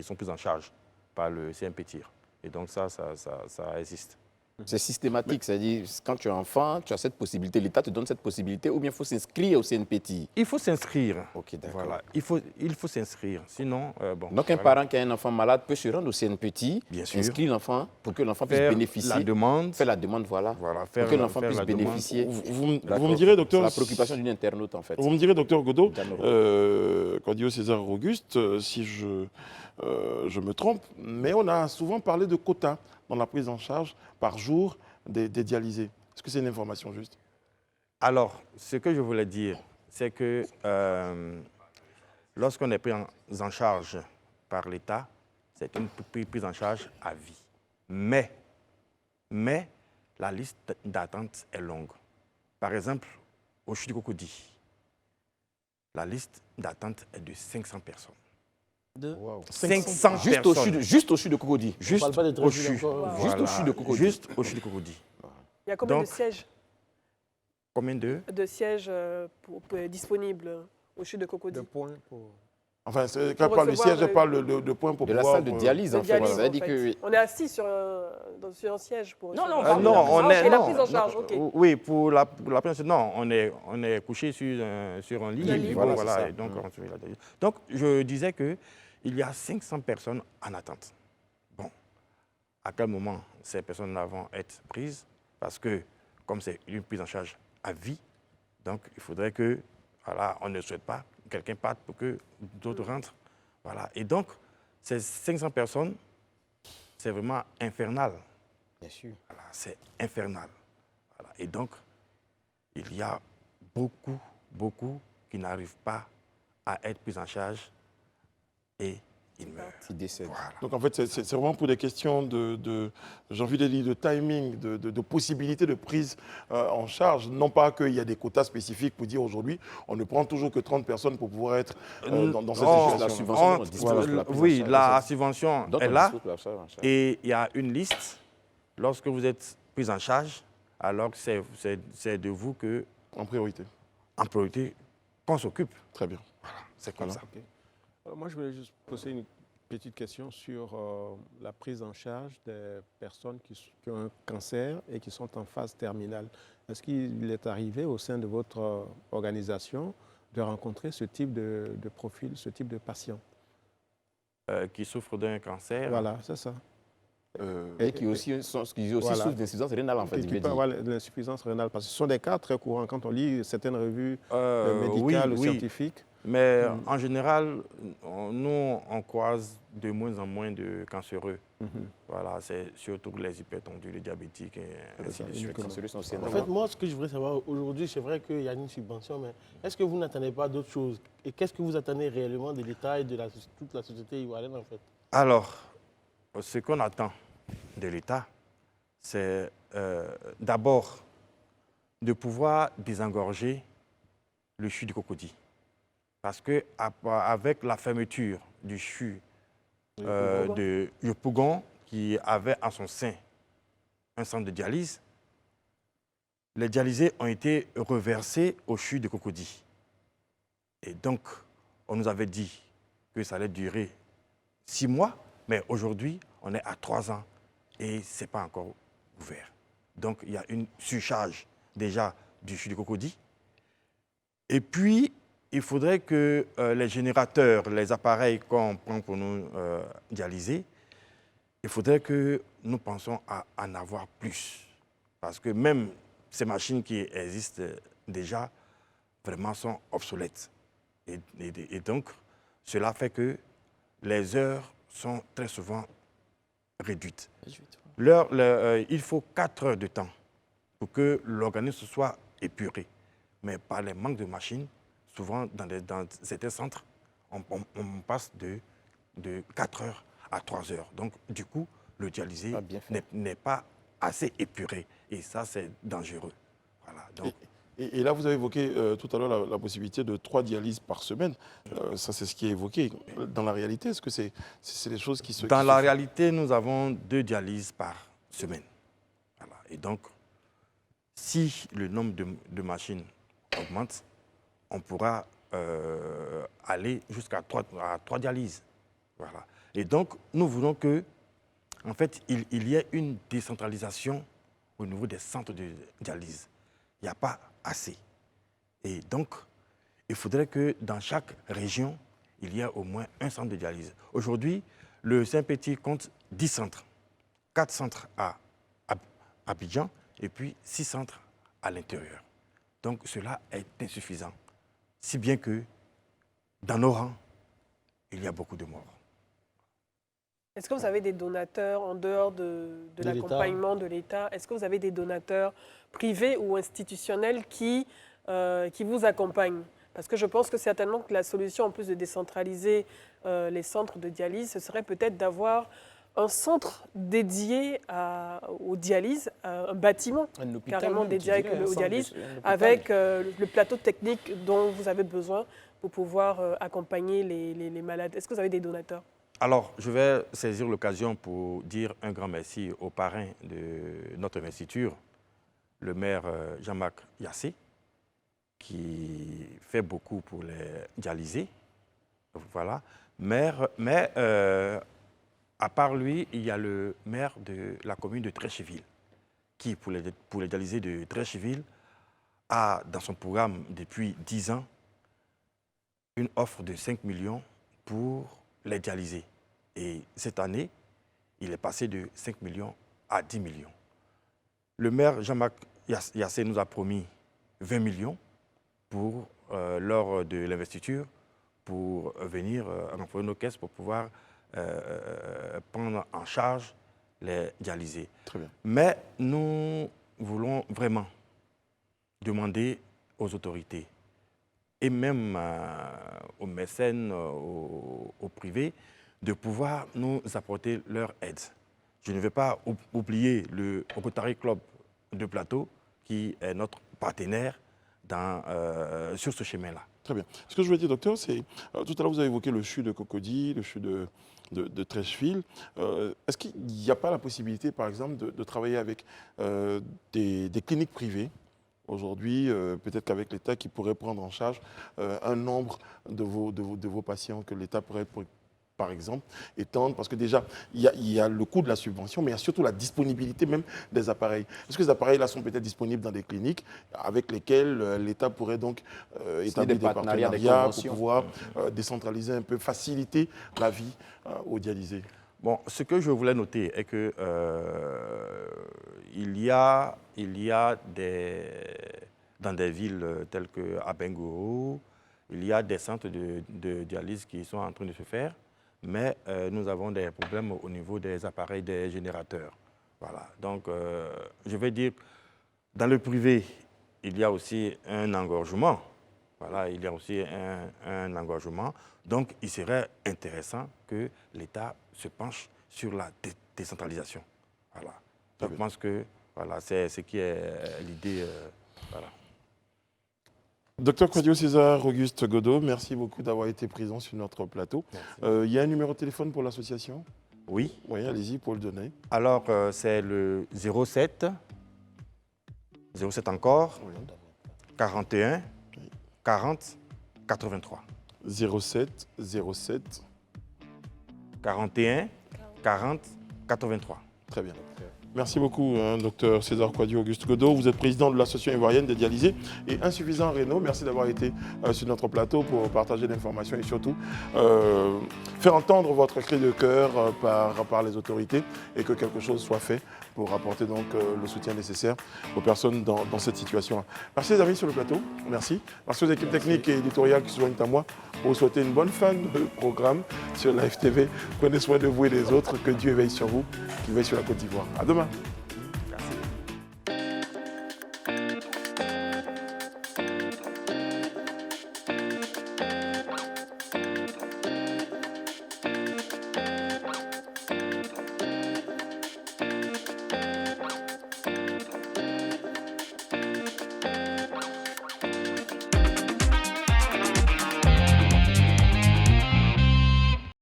sont pris en charge par le CNP-TIR. Et donc ça existe. C'est systématique, c'est-à-dire quand tu es enfant, tu as cette possibilité, l'État te donne cette possibilité, ou bien il faut s'inscrire au CNPTI. Il faut s'inscrire. Ok, d'accord. Voilà, il faut s'inscrire. Sinon, bon. Donc un parent qui a un enfant malade peut se rendre au CNPTI, Bien sûr. inscrire l'enfant pour que l'enfant puisse Faire bénéficier. la demande. Faire la demande, voilà. Voilà, Pour que l'enfant puisse bénéficier. Vous me D'accord. direz, docteur, C'est la préoccupation d'une internaute, en fait. Vous me direz, docteur Godot, Jeanne Candido César Auguste, si je me trompe, mais on a souvent parlé de quotas dans la prise en charge par jour des dialysés. Est-ce que c'est une information juste? Alors, ce que je voulais dire, c'est que lorsqu'on est pris en charge par l'État, c'est une prise en charge à vie. Mais la liste d'attente est longue. Par exemple, au CHU de Cocody, la liste d'attente est de 500 personnes. 500 personnes. Juste au CHU de Cocody. Juste parle pas des au Trésil CHU. encore. Juste au CHU de Cocody. Juste au CHU de Cocody. Il y a combien Donc, de sièges, Combien de disponibles au CHU de Cocody? Enfin, quand Pour elle parle du recevoir siège, elle parle de points pour De la pouvoir... salle de dialyse, De en fait. dialyse, Ça veut en dire fait. que... On est assis sur un siège pour Non, non, recevoir. on non, parle de la on prise en est... Et la non, prise en charge, ok. Oui, pour la prise en charge, non, on est couché sur un lit. Un Et lit. puis Voilà, voilà, c'est ça. et donc, on suit la dialyse. Donc, je disais qu'il y a 500 personnes en attente. Bon, à quel moment ces personnes-là vont être prises? Parce que, comme c'est une prise en charge à vie, donc il faudrait que, voilà, on ne souhaite pas que quelqu'un parte pour que d'autres rentrent. Voilà. Et donc, ces 500 personnes, c'est vraiment infernal. Bien sûr. Voilà, c'est infernal. Voilà. Et donc, il y a beaucoup qui n'arrivent pas à être pris en charge et ils meurent. Qui décèdent. Voilà. Donc en fait, c'est vraiment pour des questions j'ai envie de dire, de timing, de possibilité de prise en charge. Non pas qu'il y a des quotas spécifiques pour dire aujourd'hui, on ne prend toujours que 30 personnes pour pouvoir être dans cette Non, situation. La subvention, on dispose de la prise en oui, charge. la subvention Donc, est on là dispose de la prise en charge. et il y a une liste. Lorsque vous êtes pris en charge, alors que c'est de vous que, En priorité. en priorité, qu'on s'occupe. Très bien. C'est comme ça. Moi, je voulais juste poser une petite question sur la prise en charge des personnes qui ont un cancer et qui sont en phase terminale. Est-ce qu'il est arrivé au sein de votre organisation de rencontrer ce type de profil, ce type de patient? Qui souffrent d'un cancer. Voilà, c'est ça. Et qui aussi souffrent d'insuffisance rénale, en fait. Qui peut avoir de l'insuffisance rénale. Parce que ce sont des cas très courants quand on lit certaines revues médicales ou scientifiques. Mais en général, nous, on croise de moins en moins de cancéreux. Voilà, c'est surtout les hypertendus, les diabétiques et ainsi de suite. En fait, moi, ce que je voudrais savoir aujourd'hui, c'est vrai qu'il y a une subvention, mais est-ce que vous n'attendez pas d'autres choses? Et qu'est-ce que vous attendez réellement de l'État et de toute la société ivoirienne, en fait? Alors, ce qu'on attend de l'État, c'est d'abord de pouvoir désengorger le CHU de Cocody. Parce qu'avec la fermeture du CHU de Yopougon, qui avait en son sein un centre de dialyse, les dialysés ont été reversés au CHU de Cocody. Et donc, on nous avait dit que ça allait durer 6 mois, mais aujourd'hui, on est à 3 ans et ce n'est pas encore ouvert. Donc, il y a une surcharge déjà du CHU de Cocody. Et puis, il faudrait que les générateurs, les appareils qu'on prend pour nous dialyser, il faudrait que nous pensions à en avoir plus. Parce que même ces machines qui existent déjà, vraiment sont obsolètes. Et donc, cela fait que les heures sont très souvent réduites. Il faut 4 heures de temps pour que l'organisme soit épuré. Mais par les manques de machines, souvent dans certains centres, on passe de 4 heures à 3 heures. Donc, du coup, le dialysé n'est pas assez épuré. Et ça, c'est dangereux. Voilà. Donc, et là, vous avez évoqué tout à l'heure la possibilité de 3 dialyses par semaine. Ça, c'est ce qui est évoqué. Dans la réalité, est-ce que c'est des choses qui se... Dans la réalité, nous avons 2 dialyses par semaine. Voilà. Et donc, si le nombre de machines augmente, on pourra aller jusqu'à 3 dialyses. Voilà. Et donc, nous voulons que, en fait, il y ait une décentralisation au niveau des centres de dialyse. Il n'y a pas assez. Et donc, il faudrait que dans chaque région, il y ait au moins un centre de dialyse. Aujourd'hui, le Saint-Petit compte 10 centres. 4 centres à Abidjan et puis 6 centres à l'intérieur. Donc, cela est insuffisant. Si bien que, dans nos rangs, il y a beaucoup de morts. Est-ce que vous avez des donateurs en dehors de l'accompagnement de l'État? Est-ce que vous avez des donateurs privés ou institutionnels qui vous accompagnent? Parce que je pense que certainement que la solution, en plus de décentraliser les centres de dialyse, ce serait peut-être d'avoir un centre dédié aux dialyses, un bâtiment carrément dédié aux dialyses, avec le plateau technique dont vous avez besoin pour pouvoir accompagner les malades. Est-ce que vous avez des donateurs? Alors, je vais saisir l'occasion pour dire un grand merci au parrain de notre investiture, le maire Jean-Marc Yassé, qui fait beaucoup pour les dialysés. Voilà. Mais à part lui, il y a le maire de la commune de Trécheville, qui, pour les dialysés de Trécheville, a dans son programme depuis 10 ans une offre de 5 millions pour les dialysés. Et cette année, il est passé de 5 millions à 10 millions. Le maire Jean-Marc Yassé nous a promis 20 millions lors de l'investiture pour venir renforcer nos caisses pour pouvoir prendre en charge les dialysés. Très bien. Mais nous voulons vraiment demander aux autorités et même aux mécènes, aux privés, de pouvoir nous apporter leur aide. Je ne vais pas oublier le Rotary Club de Plateau, qui est notre partenaire sur ce chemin-là. Très bien. Ce que je voulais dire, docteur, c'est, tout à l'heure, vous avez évoqué le CHU de Cocody, le CHU de Trécheville. Est-ce qu'il n'y a pas la possibilité, par exemple, de travailler avec des cliniques privées aujourd'hui, peut-être qu'avec l'État, qui pourrait prendre en charge un nombre de vos patients que l'État pourrait, par exemple, étendre, parce que déjà, il y a le coût de la subvention, mais il y a surtout la disponibilité même des appareils. Est-ce que ces appareils-là sont peut-être disponibles dans des cliniques avec lesquelles l'État pourrait donc établir des partenariats pour pouvoir décentraliser un peu, faciliter la vie aux dialysés? Bon, ce que je voulais noter est que il y a dans des villes telles qu'à Bengoro, il y a des centres de dialyse qui sont en train de se faire, mais nous avons des problèmes au niveau des appareils, des générateurs. Voilà. Donc, je vais dire, dans le privé, il y a aussi un engorgement. Voilà, il y a aussi un engorgement. Donc, il serait intéressant que l'État se penche sur la décentralisation. Voilà. Je pense que voilà, c'est ce qui est l'idée. Voilà. Docteur Kwadio César Auguste Godot, merci beaucoup d'avoir été présent sur notre plateau. Il y a un numéro de téléphone pour l'association? Oui. Oui, allez-y pour le donner. Alors, c'est le 07 encore, 41 40 83. 07 41 40 83. Très bien. Merci beaucoup, docteur César Kwadio Auguste Godot. Vous êtes président de l'Association ivoirienne des dialysés et Insuffisant Rénaux. Merci d'avoir été sur notre plateau pour partager l'information et surtout faire entendre votre cri de cœur par les autorités et que quelque chose soit fait pour apporter donc le soutien nécessaire aux personnes dans cette situation-là. Merci les amis sur le plateau. Merci. Merci aux équipes techniques et éditoriales qui se joignent à moi pour vous souhaiter une bonne fin de programme sur Live TV. Prenez soin de vous et des autres. Que Dieu veille sur vous, qu'il veille sur la Côte d'Ivoire. À demain.